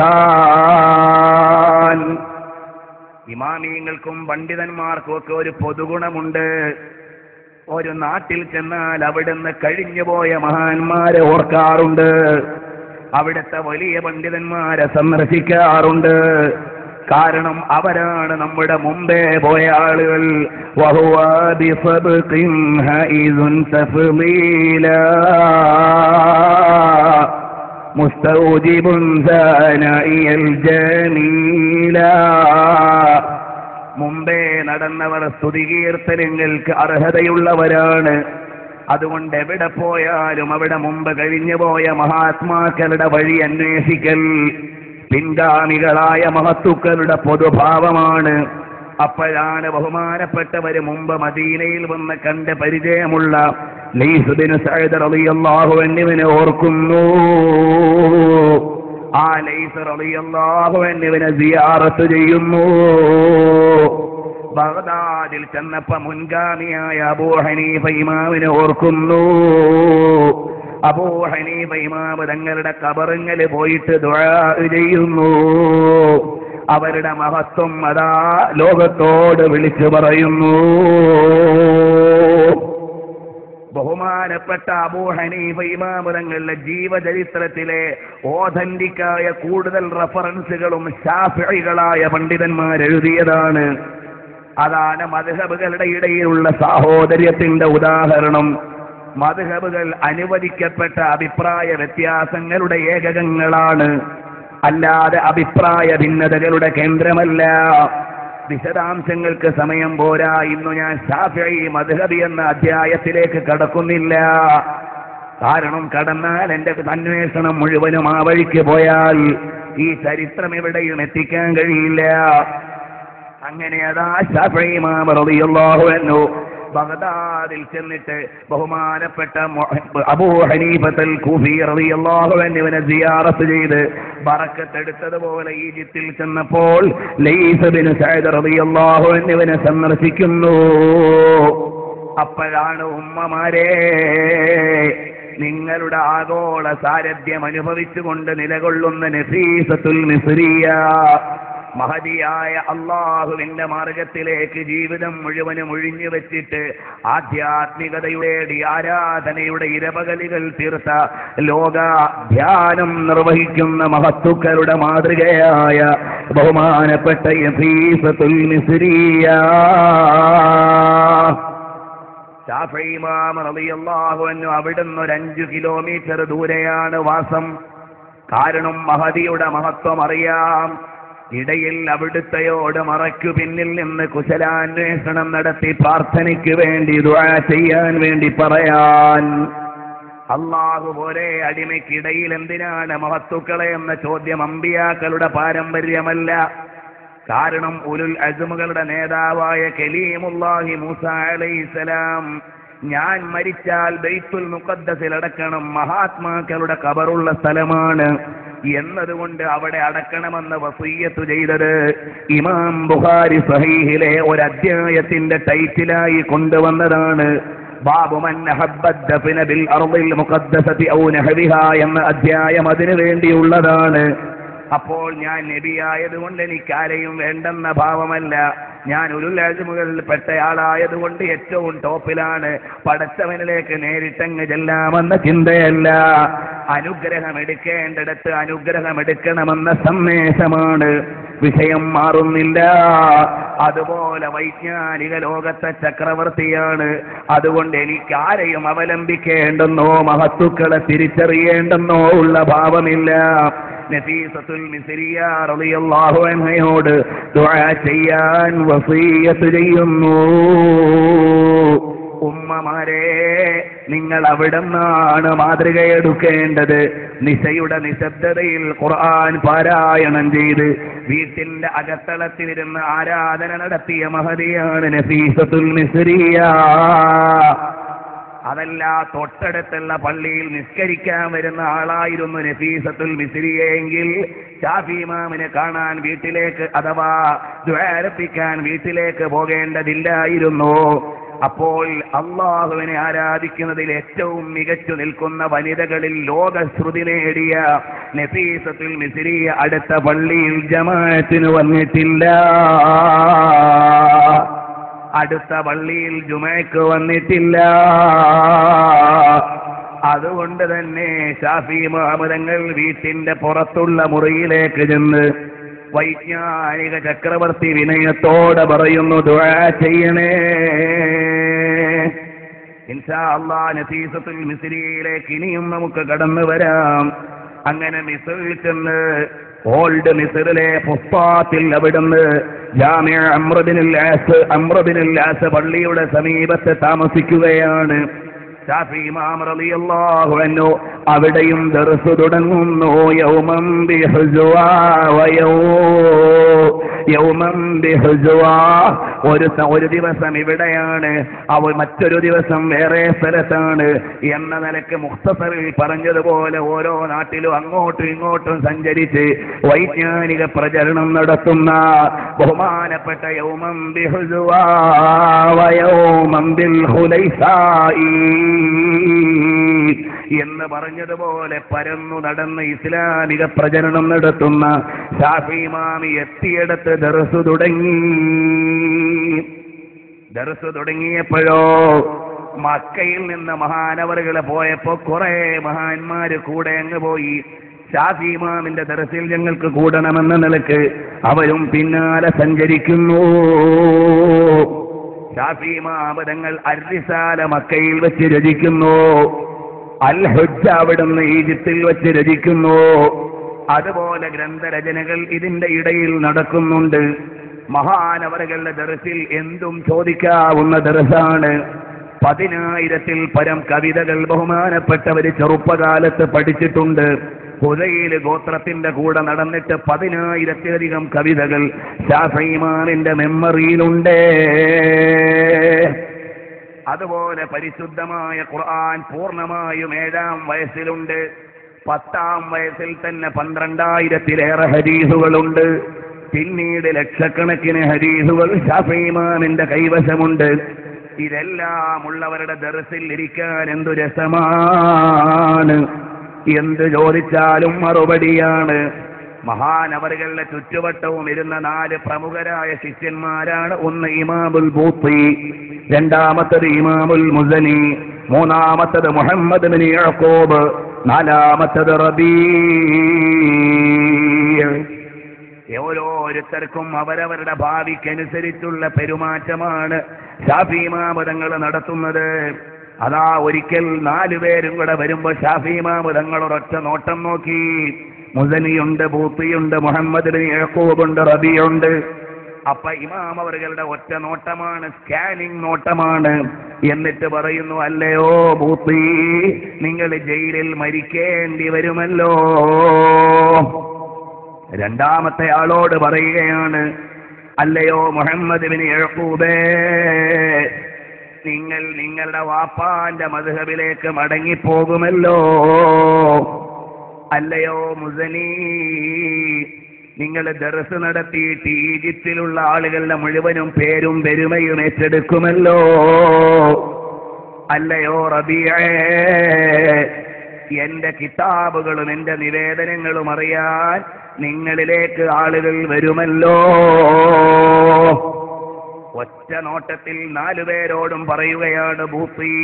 ഇമാമിയങ്ങൾക്കും പണ്ഡിതന്മാർക്കും ഒക്കെ ഒരു പൊതുഗുണമുണ്ട്. ഒരു നാട്ടിൽ ചെന്നാൽ അവിടുന്ന് കഴിഞ്ഞുപോയ മഹാന്മാരെ ഓർക്കാറുണ്ട്. അവിടുത്തെ വലിയ പണ്ഡിതന്മാരെ സന്ദർശിക്കാറുണ്ട്. കാരണം അവരാണ് നമ്മുടെ മുമ്പേ പോയ ആളുകൾ. വഹുവ ബിസബ്ഖിൻ ഹൈസുൻ തഫ്ളീലാ മുസ്തൗജിബുൻ സാനഇൽ ജമീലാ. മുമ്പേ നടന്നവർ സ്തുതികീർത്തനങ്ങൾക്ക് അർഹതയുള്ളവരാണ്. അതുകൊണ്ട് എവിടെ പോയാലും അവിടെ മുമ്പ് കഴിഞ്ഞുപോയ മഹാത്മാക്കളുടെ വഴി അന്വേഷിക്കൽ പിൻഗാമികളായ മഹത്തുക്കളുടെ പൊതുഭാവമാണ്. അപ്പോഴാണ് ബഹുമാനപ്പെട്ടവര് മുമ്പ് മദീനയിൽ വന്ന് കണ്ട് പരിചയമുള്ള ലൈസ് ഇബ്നു സഅദ് റളിയല്ലാഹു അൻഹുവിനെ ഓർക്കുന്നു. ആ ലൈസ് റളിയല്ലാഹു അൻഹുവിനെ സിയാറത്ത് ചെയ്യുന്നു. ബഗ്ദാദിൽ ചെന്നപ്പോ മുൻഗാമിയായ അബൂ ഹനീഫ ഇമാമിനെ ഓർക്കുന്നു. അബൂ ഹനീഫ ഇമാം തങ്ങളുടെ ഖബറിൽ പോയിട്ട് ദുആ ചെയ്യുന്നു. അവരുടെ മഹത്വം അതാ ലോകത്തോട് വിളിച്ചു പറയുന്നു. ബഹുമാനപ്പെട്ട അബൂ ഹനീഫ ഇമാം തങ്ങളുടെ ജീവചരിത്രത്തിലെ ഓഥന്റിക്കായ കൂടുതൽ റഫറൻസുകളും ശാഫിഈകളായ പണ്ഡിതന്മാർ എഴുതിയതാണ്. അതാണ് മദ്ഹബുകളുടെ ഇടയിലുള്ള സാഹോദര്യത്തിന്റെ ഉദാഹരണം. മദ്ഹബുകൾ അനുവദിക്കപ്പെട്ട അഭിപ്രായ വ്യത്യാസങ്ങളുടെ ഏകകങ്ങളാണ്, അല്ലാതെ അഭിപ്രായ ഭിന്നതകളുടെ കേന്ദ്രമല്ല. വിശദാംശങ്ങൾക്ക് സമയം പോരാ. ഇന്നു ഞാൻ ശാഫിഈ മദ്ഹബ് എന്ന അധ്യായത്തിലേക്ക് കടക്കുന്നില്ല. കാരണം കടന്നാൽ എന്റെ അന്വേഷണം മുഴുവനും ആ വഴിക്ക് പോയാൽ ഈ ചരിത്രം എവിടെയും എത്തിക്കാൻ കഴിയില്ല. അങ്ങനെ അതാ ശാഫിഈ ഇമാം റളിയല്ലാഹു അൻഹു ബഗ്ദാദിൽ ചെന്നിട്ട് ബഹുമാനപ്പെട്ട അബൂ ഹനീഫത്തുൽ കൂഫി റളിയല്ലാഹു അൻഹുവിനെ സിയാറത്ത് ചെയ്ത് ബറക്കത്തെടുത്തതുപോലെ ഈജിപ്തിൽ ചെന്നപ്പോൾ ലൈസ് ഇബ്നു സഅദ് റളിയല്ലാഹു അൻഹുവിനെ സന്ദർശിക്കുന്നു. അപ്പോഴാണ് ഉമ്മമാരെ നിങ്ങളുടെ ആഗോള സാരഥ്യം അനുഭവിച്ചുകൊണ്ട് നിലകൊള്ളുന്ന നഫീസത്തുൽ മിസ്രിയ, മഹദിയായ അള്ളാഹുവിന്റെ മാർഗത്തിലേക്ക് ജീവിതം മുഴുവനും ഒഴിഞ്ഞു വെച്ചിട്ട് ആധ്യാത്മികതയുടെ ആരാധനയുടെ ഇരപകലികൾ തീർത്ത ലോക ധ്യാനം നിർവഹിക്കുന്ന മഹത്തുക്കളുടെ മാതൃകയായ ബഹുമാനപ്പെട്ട നഫീസത്തുൽ മിസ്രിയ ശാഫിഈ ഇമാം റളിയല്ലാഹു അൻഹു അവിടുന്ന് ഒരു 5 കിലോമീറ്റർ ദൂരെയാണ് വാസം. കാരണം മഹദിയുടെ മഹത്വം അറിയാം. ഇടയിൽ അവിടുത്തെയോട് മറയ്ക്കു പിന്നിൽ നിന്ന് കുശലാന്വേഷണം നടത്തി പ്രാർത്ഥനയ്ക്ക് വേണ്ടി ദുആ ചെയ്യാൻ വേണ്ടി പറയാൻ. അള്ളാഹു പോലെ അടിമയ്ക്കിടയിൽ എന്തിനാണ് മഹത്തുക്കളെ എന്ന ചോദ്യം അമ്പിയാക്കളുടെ പാരമ്പര്യമല്ല. കാരണം ഉലുൽ അസ്മുകളുടെ നേതാവായ കലീമുല്ലാഹി മൂസ അലൈഹിസ്സലാം ഞാൻ മരിച്ചാൽ ബൈത്തുൽ മുഖദ്ദസിൽ അടക്കണം, മഹാത്മാക്കളുടെ ഖബറുള്ള സ്ഥലമാണ് എന്നതുകൊണ്ട് അവിടെ അടക്കണമെന്ന് വസിയ്യത്ത് ചെയ്തത് ഇമാം ബുഖാരി സഹീഹിലെ ഒരു അധ്യായത്തിന്റെ ടൈറ്റിലായി കൊണ്ടുവന്നതാണ്. ബാബു മൻ അഹബ്ബ ദഫന ബിൽ അർദിൽ മുഖദ്ദസതി ഔ നഹ്വിഹാ എന്ന അധ്യായം അതിനു വേണ്ടിയുള്ളതാണ്. അപ്പോൾ ഞാൻ നബിയായതുകൊണ്ട് എനിക്കാരെയും വേണ്ടെന്ന ഭാവമല്ല, ഞാൻ ഉലുൽ അസ്മുകളിൽ പെട്ടയാളായതുകൊണ്ട് ഏറ്റവും ടോപ്പിലാണ്, പടച്ചവനിലേക്ക് നേരിട്ടങ്ങ് ചെല്ലാമെന്ന ചിന്തയല്ല. അനുഗ്രഹം എടുക്കേണ്ടിടത്ത് അനുഗ്രഹം എടുക്കണമെന്ന സന്ദേശമാണ്. വിഷയം മാറുന്നില്ല. അതുപോലെ വൈജ്ഞാനിക ലോകത്തെ ചക്രവർത്തിയാണ്, അതുകൊണ്ട് എനിക്കാരെയും അവലംബിക്കേണ്ടെന്നോ മഹത്തുക്കളെ തിരിച്ചറിയേണ്ടെന്നോ ഉള്ള ഭാവമില്ല. നഫീസത്തുൽ മിസ്രിയ റളിയല്ലാഹു അൻഹയോട് ദുആ ചെയ്യാൻ വസിയ്യത്ത് ചെയ്യുന്നു. ഉമ്മമാരെ, നിങ്ങൾ അവിടുന്നാണ് മാതൃകയെടുക്കേണ്ടത്. നിശയുടെ നിശബ്ദതയിൽ ഖുർആൻ പാരായണം ചെയ്ത് വീട്ടിന്റെ അകത്തളത്തിലിരുന്ന് ആരാധന നടത്തിയ മഹദിയാണ് നഫീസത്തുൽ മിസ്രിയ. അതല്ല, തൊട്ടടുത്തുള്ള പള്ളിയിൽ നിസ്കരിക്കാൻ വരുന്ന ആളായിരുന്നു നഫീസത്തുൽ മിസ്രിയെങ്കിൽ ശാഫി ഇമാമിനെ കാണാൻ വീട്ടിലേക്ക് അഥവാ ദുആ അർപ്പിക്കാൻ വീട്ടിലേക്ക് പോകേണ്ടതില്ലായിരുന്നു. അപ്പോൾ അള്ളാഹുവിനെ ആരാധിക്കുന്നതിൽ ഏറ്റവും മികച്ചു നിൽക്കുന്ന വനിതകളിൽ ലോകശ്രുതി നേടിയ നഫീസത്തുൽ മിസ്രിയ അടുത്ത പള്ളിയിൽ ജമാഅത്തിന് വന്നിട്ടില്ല, അടുത്ത പള്ളിയിൽ ജുമഅക്ക് വന്നിട്ടില്ല. അതുകൊണ്ട് തന്നെ ശാഫി ഇമാം തങ്ങൾ വീട്ടിന്റെ പുറത്തുള്ള മുറിയിലേക്ക് ചെന്ന് വൈജ്ഞാനിക ചക്രവർത്തി വിനയത്തോടെ പറയുന്നു, ദുആ ചെയ്യണേ. ഇൻഷാ അല്ലാഹ് നഫീസത്തുൽ മിസ്രിയയിലേക്ക് ഇനിയും നമുക്ക് കടന്നു വരാം. അങ്ങനെ മിസ്രിൽ ചെന്ന് ഓൾഡ് മിസ്റിലെ ഫുസ്താത്തിൽ അവിടുന്ന് ജാമിഅ അംർ ബിനുൽ ആസ് പള്ളിയുടെ സമീപത്ത് താമസിക്കുകയാണ്. ശാഫി ഇമാം റളിയല്ലാഹു അൻഹു അവിടെയും ദർസ് തുടങ്ങുന്നു. യൗമൻ ബിഹുസ്വാ യൗമൻ ബിഹുസ്വാ, ഒരു ദിവസം ഇവിടെയാണ്, മറ്റൊരു ദിവസം വേറെ സ്ഥലത്താണ് എന്ന നിലക്ക് മുഖ്തസറിൽ പറഞ്ഞതുപോലെ ഓരോ നാട്ടിലും അങ്ങോട്ടും ഇങ്ങോട്ടും സഞ്ചരിച്ച് വൈജ്ഞാനിക പ്രചരണം നടത്തുന്ന ബഹുമാനപ്പെട്ട യൗമൻ ബിഹുസ്വാ യൗമൻ ബിൽ ഖുലൈസായി എന്ന് പറഞ്ഞതുപോലെ പരന്നു നടന്ന് ഇസ്ലാമിക പ്രചരണം നടത്തുന്ന ശാഫി ഇമാം എത്തിയിടത്ത് ദർസ് തുടങ്ങിയപ്പോഴോ മക്കയിൽ നിന്ന് മഹാനവറുകൾ പോയപ്പോ കുറെ മഹാന്മാര് കൂടെ അങ്ങ് പോയി. ശാഫി ഇമാമിന്റെ ദർസിൽ ഞങ്ങൾക്ക് കൂടണമെന്ന നിലക്ക് അവരും പിന്നാലെ സഞ്ചരിക്കുന്നു. ശാഫി ഇമാം തങ്ങൾ അർറിസാല മക്കയിൽ വെച്ച് രചിക്കുന്നു, അൽ ഹുജ്ജ അവിടുന്ന് ഈജിപ്തിൽ വെച്ച് രചിക്കുന്നു. അതുപോലെ ഗ്രന്ഥരചനകൾ ഇതിന്റെ ഇടയിൽ നടക്കുന്നുണ്ട്. മഹാനവറുകളുടെ ദർസിൽ എന്തും ചോദിക്കാവുന്ന ദർസാണ്. 10,000-ൽ പരം കവിതകൾ ബഹുമാനപ്പെട്ടവര് ചെറുപ്പകാലത്ത് പഠിച്ചിട്ടുണ്ട്. ഹുദൈൽ ഗോത്രത്തിന്റെ കൂടെ നടന്നിട്ട് 10,000-ലധികം കവിതകൾ ശാഫി ഇമാമിന്റെ മെമ്മറിയിലുണ്ട്. അതുപോലെ പരിശുദ്ധമായ ഖുർആൻ പൂർണ്ണമായും 7-ാം വയസ്സിലുണ്ട്. 10-ാം വയസ്സിൽ തന്നെ 12,000-ലേറെ ഹദീസുകളുണ്ട്. പിന്നീട് ലക്ഷക്കണക്കിന് ഹദീസുകൾ ശാഫി ഇമാമിന്റെ കൈവശമുണ്ട്. ഇതെല്ലാം ഉള്ളവരുടെ ദർസിൽ ഇരിക്കാൻ എന്തു രസമാണ്. എന്ത് ചോദിച്ചാലും മറുപടിയാണ്. മഹാനവറുകളുടെ ചുറ്റുവട്ടവും ഇരുന്ന 4 പ്രമുഖരായ ശിഷ്യന്മാരാണ്. ഒന്ന് ഇമാമുൽ ബൂത്തി, രണ്ടാമത്തത് ഇമാമുൽ മുസനി, മൂന്നാമത്തത് മുഹമ്മദ് ബിൻ യഅ്ഖൂബ്, നാലാമത്തത് റബീഅ്. ഓരോരുത്തർക്കും അവരവരുടെ ഭാവിക്കനുസരിച്ചുള്ള പെരുമാറ്റമാണ് ശാഫി ഇമാം തങ്ങൾ നടത്തുന്നത്. അതാ ഒരിക്കൽ 4 പേരും കൂടെ വരുമ്പോ ഷാഫി ഇമാം തങ്ങൾ ഒരൊറ്റ നോട്ടം നോക്കി. മുസനിയുണ്ട്, ബൂത്തിയുണ്ട്, മുഹമ്മദ് ബിൻ യഅ്ഖൂബ് ഉണ്ട്, റബീഉണ്ട്. അപ്പൊ ഇമാം അവരുടെ ഒറ്റ നോട്ടമാണ്, സ്കാനിങ് നോട്ടമാണ്. എന്നിട്ട് പറയുന്നു, അല്ലയോ ബൂത്തി, നിങ്ങൾ ജയിലിൽ മരിക്കേണ്ടി വരുമല്ലോ. രണ്ടാമത്തെ ആളോട് പറയുകയാണ്, അല്ലയോ മുഹമ്മദ് ബിൻ യഅ്ഖൂബേ, നിങ്ങൾ നിങ്ങളുടെ വാപ്പാന്റെ മദ്ഹബിലേക്ക് മടങ്ങിപ്പോകുമല്ലോ. അല്ലയോ മുസനി, നിങ്ങൾ ദർസ് നടത്തിയിട്ട് ഈജിപ്തിലുള്ള ആളുകളുടെ മുഴുവനും പേരും പെരുമയും ഏറ്റെടുക്കുമല്ലോ. അല്ലയോ റബീഅ്, എന്റെ കിതാബുകളും എന്റെ നിവേദനങ്ങളും അറിയാൻ നിങ്ങളിലേക്ക് ആളുകൾ വരുമല്ലോ. ഒറ്റ നോട്ടത്തിൽ 4 പേരോടും പറയുകയാണ്, ബൂത്തി,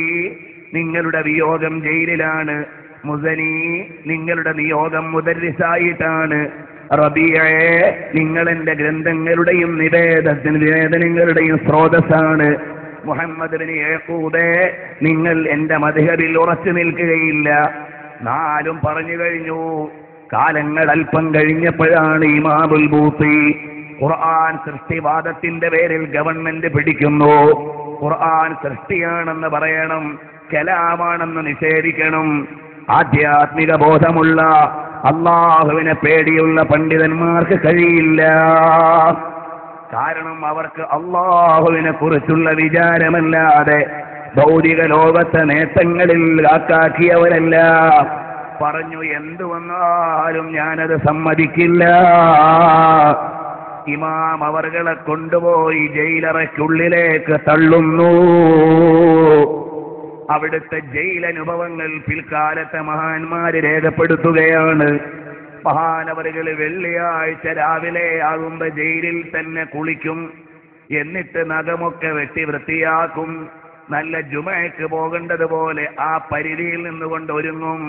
നിങ്ങളുടെ വിയോഗം ജയിലിലാണ്. മുസനി, നിങ്ങളുടെ നിയോഗം മുദർരിസായിട്ടാണ്. റബീഅ്, നിങ്ങൾ എന്റെ ഗ്രന്ഥങ്ങളുടെയും നിവേദനങ്ങളുടെയും സ്രോതസ്സാണ്. മുഹമ്മദ് ബിൻ യഅ്ഖൂബ്, നിങ്ങൾ എന്റെ മദ്ഹബിൽ ഉറച്ചു നിൽക്കുകയില്ല. 4 പറഞ്ഞു കഴിഞ്ഞു. കാലങ്ങൾ അല്പം കഴിഞ്ഞപ്പോഴാണ് ഇമാമുൽ ബൂത്തി ഖുർആൻ സൃഷ്ടിവാദത്തിന്റെ പേരിൽ ഗവൺമെന്റ് പിടിക്കുന്നു. ഖുർആൻ സൃഷ്ടിയാണെന്ന് പറയണം, കലാമാണെന്ന് നിഷേധിക്കണം. ആധ്യാത്മിക ബോധമുള്ള അള്ളാഹുവിനെ പേടിയുള്ള പണ്ഡിതന്മാർക്ക് കഴിയില്ല. കാരണം അവർക്ക് അള്ളാഹുവിനെ കുറിച്ചുള്ള വിചാരമല്ലാതെ ഭൗതിക ലോകത്തെ നേട്ടങ്ങളിൽ ആക്കാക്കിയവരല്ല. പറഞ്ഞു, എന്തു വന്നാലും ഞാനത് സമ്മതിക്കില്ല. ഇമാം അവർകളെ കൊണ്ടുപോയി ജയിലറയ്ക്കുള്ളിലേക്ക് തള്ളുന്നു. അവിടുത്തെ ജയിലനുഭവങ്ങൾ പിൽക്കാലത്തെ മഹാന്മാര് രേഖപ്പെടുത്തുകയാണ്. മഹാനവറുകൾ വെള്ളിയാഴ്ച രാവിലെ ആകുമ്പോ ജയിലിൽ തന്നെ കുളിക്കും. എന്നിട്ട് നഖമൊക്കെ വെട്ടി വൃത്തിയാക്കും. നല്ല ജുമയ്ക്ക് പോകേണ്ടതുപോലെ ആ പരിധിയിൽ നിന്നുകൊണ്ട് ഒരുങ്ങും.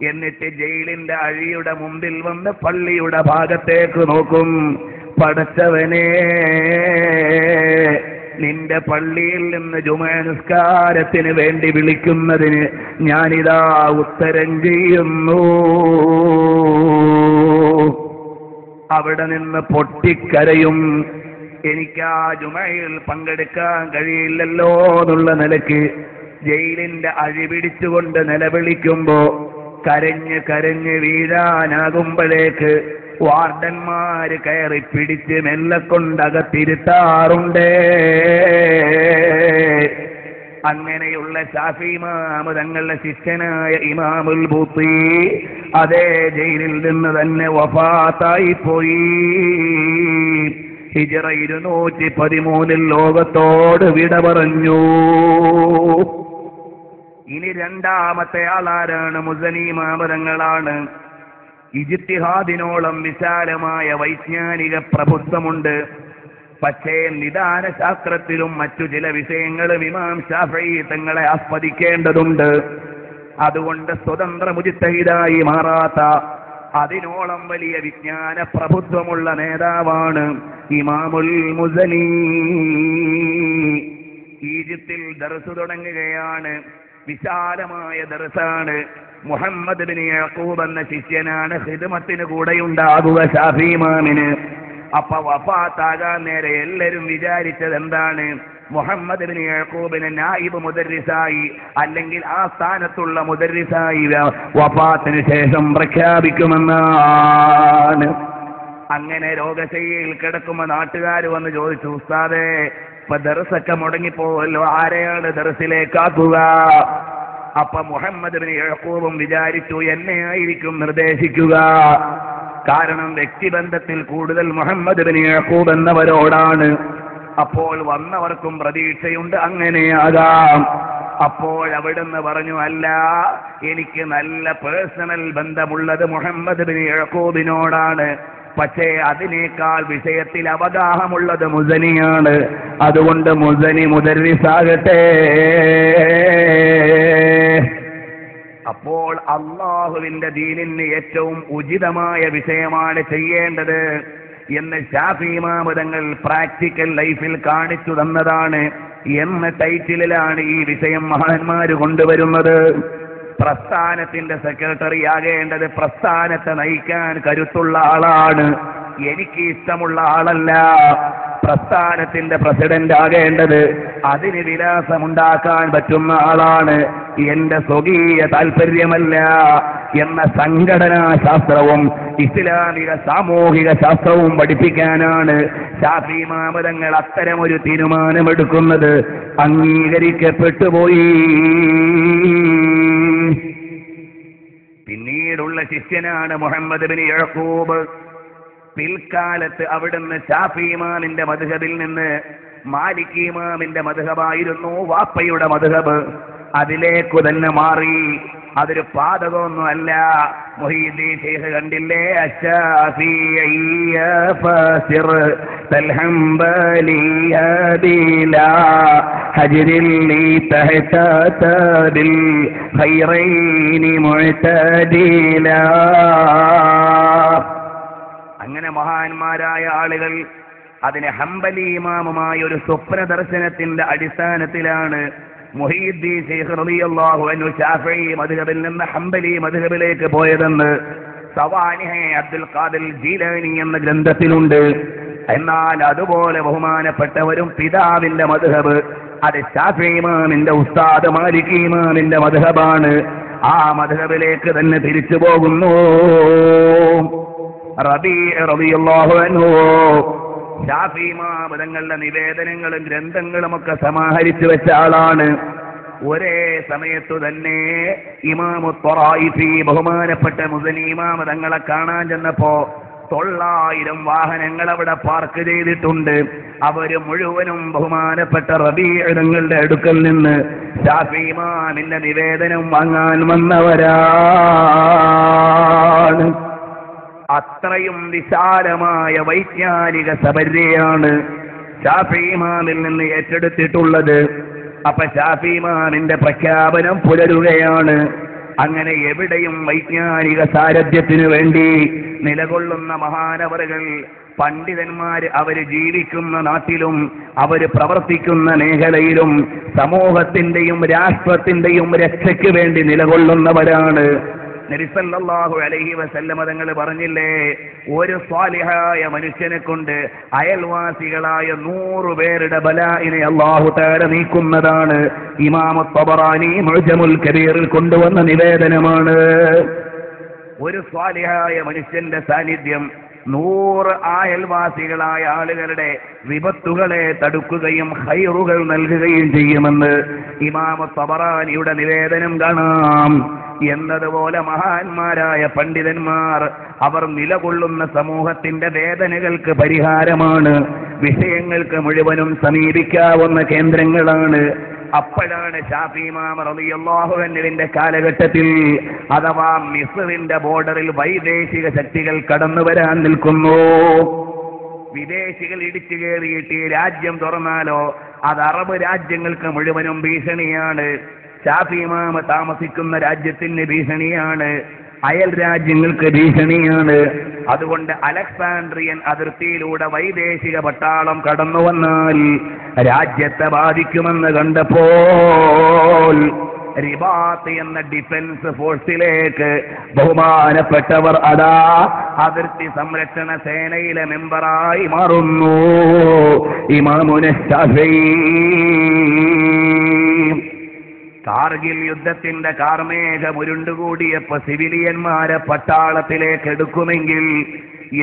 എന്നിട്ട് ജയിലിന്റെ അഴിയുടെ മുമ്പിൽ വന്ന് പള്ളിയുടെ ഭാഗത്തേക്ക് നോക്കും. പടച്ചവനെ, നിന്റെ പള്ളിയിൽ നിന്ന് ജുമാ നിസ്കാരത്തിന് വേണ്ടി വിളിക്കുന്നതിന് ഞാനിതാ ഉത്തരം ചെയ്യുന്നു. അവിടെ നിന്ന് പൊട്ടിക്കരയും. എനിക്ക് ആ ജുമയിൽ പങ്കെടുക്കാൻ കഴിയില്ലല്ലോ എന്നുള്ള നിലയ്ക്ക് ജയിലിന്റെ അഴി പിടിച്ചുകൊണ്ട് നിലവിളിക്കുമ്പോ കരഞ്ഞ് കരഞ്ഞ് വീഴാനാകുമ്പോഴേക്ക് വാർഡന്മാര് കയറി പിടിച്ച് മെല്ലെ കൊണ്ടകത്തിരുത്താറുണ്ട്. അങ്ങനെയുള്ള ശാഫി ഇമാം തങ്ങളുടെ ശിഷ്യനായ ഇമാമുൽ ബൂത്തി അതേ ജയിലിൽ നിന്ന് തന്നെ വഫാത്തായി പോയി. ഹിജ്റ 213 ലോകത്തോട് വിട പറഞ്ഞു. ഇനി രണ്ടാമത്തെ ആളാരാണ്? മുസനി ഇമാം തങ്ങളാണ്. ഇജ്തിഹാദിനോളം വിശാലമായ വൈജ്ഞാനിക പ്രഭുത്വമുണ്ട്. പക്ഷേ നിദാന ശാസ്ത്രത്തിലും മറ്റു ചില വിഷയങ്ങളും ഇമാം ശാഫഈ തങ്ങളെ ആസ്വദിക്കേണ്ടതുണ്ട്. അതുകൊണ്ട് സ്വതന്ത്ര മുജ്തഹിദായി മാറാത്ത അതിനോളം വലിയ വിജ്ഞാന പ്രഭുത്വമുള്ള നേതാവാണ് ഇമാമുൽ മുസനി. ഈജിപ്തിൽ ദർസ് തുടങ്ങുകയാണ്. വിശാലമായ ദർസാണ്. മുഹമ്മദ് ബിൻ യഅ്ഖൂബ് എന്ന ശിഷ്യനാണ് ഖിദ്മത്തിന് കൂടെയുണ്ടാകുക ശാഫി ഇമാമിന്. അപ്പൊ വഫാത്താകാൻ നേരെ എല്ലാവരും വിചാരിച്ചത് എന്താണ്? മുഹമ്മദ് ബിൻ യഅ്ഖൂബിനെ നായിബ് മുദർരിസായി അല്ലെങ്കിൽ ആ സ്ഥാനത്തുള്ള മുദർരിസായി വഫാത്തിന് ശേഷം പ്രഖ്യാപിക്കുമെന്നാണ്. അങ്ങനെ രോഗശയ്യയിൽ കിടക്കുമ്പോ നാട്ടുകാർ വന്ന് ചോദിച്ചു, ഉസ്താദേ, ഇപ്പൊ ദർസൊക്കെ മുടങ്ങിപ്പോവല്ലോ, ആരെയാണ് ദർസിലേക്കാക്കുക? അപ്പൊ മുഹമ്മദ് ബിൻ യഅ്ഖൂബും വിചാരിച്ചു, എന്നെ ആയിരിക്കും നിർദ്ദേശിക്കുക. കാരണം വ്യക്തിബന്ധത്തിൽ കൂടുതൽ മുഹമ്മദ് ബിൻ യഅ്ഖൂബ് എന്നവരോടാണ്. അപ്പോൾ വന്നവർക്കും പ്രതീക്ഷയുണ്ട് അങ്ങനെയാകാം. അപ്പോൾ അവിടുന്ന് പറഞ്ഞു, അല്ല, എനിക്ക് നല്ല പേഴ്സണൽ ബന്ധമുള്ളത് മുഹമ്മദ് ബിൻ യഅ്ഖൂബിനോടാണ്. പക്ഷേ അതിനേക്കാൾ വിഷയത്തിൽ അവഗാഹമുള്ളത് മുസനിയാണ്. അതുകൊണ്ട് മുസനി മുദർരിസാകട്ടെ. അപ്പോൾ അള്ളാഹുവിന്റെ ദീനിന് ഏറ്റവും ഉചിതമായ വിഷയമാണ് ചെയ്യേണ്ടത് എന്ന് ശാഫി ഇമാം തങ്ങൾ പ്രാക്ടിക്കൽ ലൈഫിൽ കാണിച്ചു തന്നതാണ് എന്ന ടൈറ്റിലാണ് ഈ വിഷയം മഹാന്മാര് കൊണ്ടുവരുന്നത്. പ്രസ്ഥാനത്തിന്റെ സെക്രട്ടറി ആകേണ്ടത് പ്രസ്ഥാനത്തെ നയിക്കാൻ കരുത്തുള്ള ആളാണ്, എനിക്ക് ഇഷ്ടമുള്ള ആളല്ല. പ്രസ്ഥാനത്തിന്റെ പ്രസിഡന്റ് ആകേണ്ടത് അതിന് വിലാസമുണ്ടാക്കാൻ പറ്റുന്ന ആളാണ്, എന്റെ സ്വകീയ താല്പര്യമല്ല എന്ന സംഘടനാ ശാസ്ത്രവും ഇസ്ലാമിക സാമൂഹിക ശാസ്ത്രവും പഠിപ്പിക്കാനാണ് ശാഫി ഇമാം തങ്ങൾ അത്തരമൊരു തീരുമാനമെടുക്കുന്നത്. അംഗീകരിക്കപ്പെട്ടുപോയി. പിന്നീടുള്ള ശിഷ്യനാണ് മുഹമ്മദ് ബിൻ യഅ്ഖൂബ്. പിൽക്കാലത്ത് അവിടുന്ന് ശാഫി ഇമാമിന്റെ മദ്ഹബിൽ നിന്ന് മാലിക് ഇമാമിന്റെ മദ്ഹബായിരുന്നു വാപ്പയുടെ മദ്ഹബ്, അതിലേക്കു തന്നെ മാറി. അതൊരു പാതകമൊന്നുമല്ല. മുഹീദ്ദീൻ ശൈഖ് കണ്ടില്ലേ, അശ്ശാഫിഇയ്യ ഫസിർ തൽഹംബലിയ ബിലാ ഹജ്രിൽ തഹത തബിൽ ഖൈറൈനി മുഅ്തദിലാ. അങ്ങനെ മഹാന്മാരായ ആളുകൾ അതിന് ഹംബലി ഇമാമുമായ ഒരു സ്വപ്ന ദർശനത്തിന്റെ അടിസ്ഥാനത്തിലാണ് മുഹീദ്ദീൻ ശൈഖ് റളിയല്ലാഹു അൻഹു ശാഫിഈ മദ്ഹബിൽ നിന്ന് ഹംബലി മദ്ഹബിലേക്ക് പോയതെന്ന് സവാനിഹ് അബ്ദുൽ ഖാദിർ ജീലാനി എന്ന ഗ്രന്ഥത്തിലുണ്ട്. എന്നാൽ അതുപോലെ ബഹുമാനപ്പെട്ടവരും പിതാവിന്റെ മദ്ഹബ് അത് ശാഫിഈ ഇമാമിന്റെ ഉസ്താദ് മാലിക് ഇമാമിന്റെ മദ്ഹബാണ്. ആ മദ്ഹബിലേക്ക് തന്നെ തിരിച്ചു പോകുന്നു. റബീഅ് റളിയല്ലാഹു അൻഹു ശാഫി ഇമാം തങ്ങളുടെ നിവേദനങ്ങളും ഗ്രന്ഥങ്ങളും ഒക്കെ സമാഹരിച്ചു വെച്ച ആളാണ്. ഒരേ സമയത്തു തന്നെ ഇമാമു ത്വറായിഫി ബഹുമാനപ്പെട്ട മുസനി ഇമാം തങ്ങളെ കാണാൻ ചെന്നപ്പോ 900 വാഹനങ്ങൾ അവിടെ പാർക്ക് ചെയ്തിട്ടുണ്ട്. അവര് മുഴുവനും ബഹുമാനപ്പെട്ട റബീഅ് തങ്ങളുടെ അടുക്കൽ നിന്ന് ശാഫി ഇമാമിന്റെ നിവേദനം വാങ്ങാൻ വന്നവരാണ്. അത്രയും വിശാലമായ വൈജ്ഞാനിക സബര്യയാണ് ശാഫി ഇമാമിൽ നിന്ന് ഏറ്റെടുത്തിട്ടുള്ളത്. അപ്പൊ ശാഫി ഇമാമിന്റെ പ്രഖ്യാപനം പുലരുകയാണ്. അങ്ങനെ എവിടെയും വൈജ്ഞാനിക സാരഥ്യത്തിനു വേണ്ടി നിലകൊള്ളുന്ന മഹാനവറുകൾ, പണ്ഡിതന്മാര് അവര് ജീവിക്കുന്ന നാട്ടിലും അവര് പ്രവർത്തിക്കുന്ന മേഖലയിലും സമൂഹത്തിന്റെയും രാഷ്ട്രത്തിന്റെയും രക്ഷയ്ക്ക് വേണ്ടി നിലകൊള്ളുന്നവരാണ്. നബി സല്ലല്ലാഹു അലൈഹി വസല്ലമ തങ്ങൾ പറഞ്ഞില്ലേ, ഒരു സ്വാലിഹായ മനുഷ്യനെ കൊണ്ട് അയൽവാസികളായ 100 പേരുടെ ബലാഇനെ അല്ലാഹു തആല നീക്കുന്നതാണ്. ഇമാം തബറാനി മുഅ്ജമുൽ കബീറിൽ കൊണ്ടുവന്ന നിവേദനമാണ്. ഒരു സ്വാലിഹായ മനുഷ്യന്റെ സാന്നിധ്യം 100 അയൽവാസികളായ ആളുകളുടെ വിപത്തുകളെ തടുക്കുകയും ഖൈറുകൾ നൽകുകയും ചെയ്യുമെന്ന് ഇമാം തബറാനിയുടെ നിവേദനം കാണാം. എന്നതുപോലെ മഹാന്മാരായ പണ്ഡിതന്മാർ അവർ നിലകൊള്ളുന്ന സമൂഹത്തിന്റെ വേദനകൾക്ക് പരിഹാരമാണ്, വിഷയങ്ങൾക്ക് മുഴുവനും സമീപിക്കാവുന്ന കേന്ദ്രങ്ങളാണ്. അപ്പോഴാണ് ശാഫി ഇമാം റളിയല്ലാഹു അൻഹുവിന്റെ കാലഘട്ടത്തിൽ അഥവാ മിസ്റിന്റെ ബോർഡറിൽ വൈദേശിക ശക്തികൾ കടന്നു വരാൻ നിൽക്കുന്നു. വിദേശികൾ ഇടിച്ചു കയറിയിട്ട് ഈ രാജ്യം തുറന്നാലോ അത് അറബ് രാജ്യങ്ങൾക്ക് മുഴുവനും ഭീഷണിയാണ്. ശാഫി ഇമാം താമസിക്കുന്ന രാജ്യത്തിന് ഭീഷണിയാണ്, അയൽ രാജ്യങ്ങൾക്ക് ഭീഷണിയാണ്. അതുകൊണ്ട് അലക്സാൻഡ്രിയൻ അതിർത്തിയിലൂടെ വൈദേശിക പട്ടാളം കടന്നു വന്നാൽ രാജ്യത്തെ ബാധിക്കുമെന്ന് കണ്ടപ്പോൾ റിബാത്ത് എന്ന ഡിഫൻസ് ഫോഴ്സിലേക്ക് ബഹുമാനപ്പെട്ടവർ അതാ അതിർത്തി സംരക്ഷണ സേനയിലെ മെമ്പറായി മാറുന്നു. ഇമാമുന ശാഫിഈ കാർഗിൽ യുദ്ധത്തിന്റെ കാർമേഘം ഉരുണ്ടുകൂടിയപ്പോ സിവിലിയന്മാരെ പട്ടാളത്തിലേക്ക് എടുക്കുമെങ്കിൽ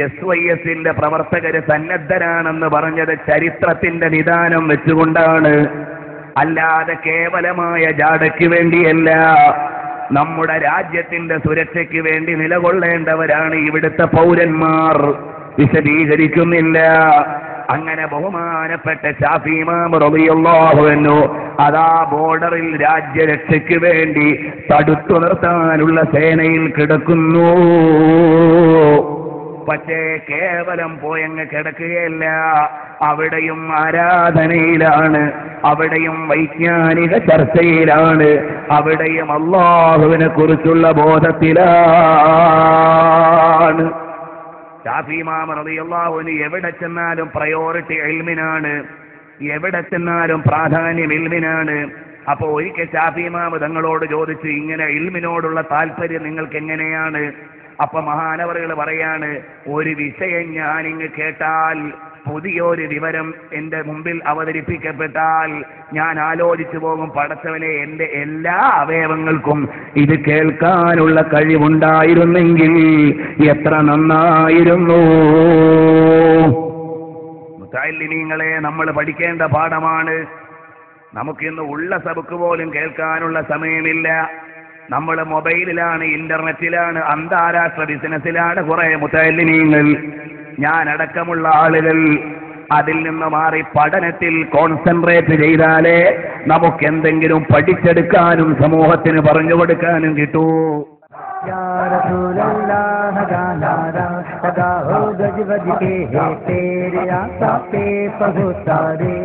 SYSന്റെ പ്രവർത്തകര് സന്നദ്ധരാണെന്ന് പറഞ്ഞത് ചരിത്രത്തിന്റെ നിദാനം വെച്ചുകൊണ്ടാണ്, അല്ലാതെ കേവലമായ ജാടയ്ക്ക് വേണ്ടിയല്ല. നമ്മുടെ രാജ്യത്തിന്റെ സുരക്ഷയ്ക്ക് വേണ്ടി നിലകൊള്ളേണ്ടവരാണ് ഇവിടുത്തെ പൗരന്മാർ. വിശദീകരിക്കുന്നില്ല. അങ്ങനെ ബഹുമാനപ്പെട്ട ശാഫി ഇമാം റളിയല്ലാഹു അൻഹു അതാ ബോർഡറിൽ രാജ്യരക്ഷയ്ക്ക് വേണ്ടി തടുത്തു നിർത്താനുള്ള സേനയിൽ കിടക്കുന്നു. പക്ഷേ കേവലം പോയങ്ങ് കിടക്കുകയല്ല, അവിടെയും ആരാധനയിലാണ്, അവിടെയും വൈജ്ഞാനിക ചർച്ചയിലാണ്, അവിടെയും അല്ലാഹുവിനെ കുറിച്ചുള്ള ബോധത്തിലാണ്. ശാഫി ഇമാം റളിയല്ലാഹു അൻഹു എവിടെ ചെന്നാലും പ്രയോറിറ്റി ഇൽമിനാണ്, എവിടെ ചെന്നാലും പ്രാധാന്യം ഇൽമിനാണ്. അപ്പൊ ഒരിക്കൽ ശാഫി ഇമാം തങ്ങളോട് ചോദിച്ചു, ഇങ്ങനെ ഇൽമിനോടുള്ള താല്പര്യം നിങ്ങൾക്ക് എങ്ങനെയാണ്? അപ്പൊ മഹാനവറുകൾ പറയാണ്, ഒരു വിഷയം ഞാനിങ്ങ് കേട്ടാൽ, പുതിയൊരു വിവരം എന്റെ മുമ്പിൽ അവതരിപ്പിക്കപ്പെട്ടാൽ ഞാൻ ആലോചിച്ചു പോകും, പടച്ചവനെ എന്റെ എല്ലാ അവയവങ്ങൾക്കും ഇത് കേൾക്കാനുള്ള കഴിവുണ്ടായിരുന്നെങ്കിൽ എത്ര നന്നായിരുന്നു. മുതഅല്ലിമീങ്ങളെ, നമ്മൾ പഠിക്കേണ്ട പാഠമാണ്. നമുക്കിന്ന് ഉള്ള സബക്ക് പോലും കേൾക്കാനുള്ള സമയമില്ല. നമ്മൾ മൊബൈലിലാണ്, ഇന്റർനെറ്റിലാണ്, അന്താരാഷ്ട്ര ബിസിനസ്സിലാണ് കുറെ മുതഅല്ലിമീങ്ങൾ, ഞാൻ അടക്കമുള്ള ആളുകൾ. അതിൽ നിന്ന് മാറി പഠനത്തിൽ കോൺസെൻട്രേറ്റ് ചെയ്താലേ നമുക്ക് എന്തെങ്കിലും പഠിച്ചെടുക്കാനും സമൂഹത്തിന് പറഞ്ഞു കൊടുക്കാനും കിട്ടൂ. या रसूल अल्लाह का नारा लगा हो गज गज के है तेरे आका पे पहुँचारे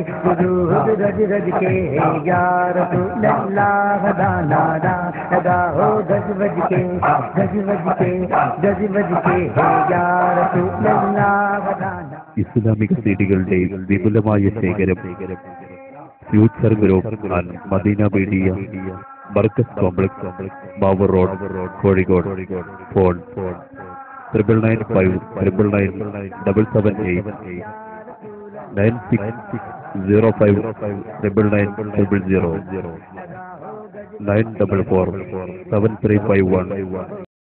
दुरूद गज गज के है या रसूल अल्लाह का नारा लगा हो गज गज के है या रसूल अल्लाह का नारा. ഇസ്ലാമിക് സീഡികളുടെ വിപുലമായ ശേഖരം future group and Madina media, Barkath complex, Mavoor road, Kozhikode. Phone 9995997778 9605999900 9447351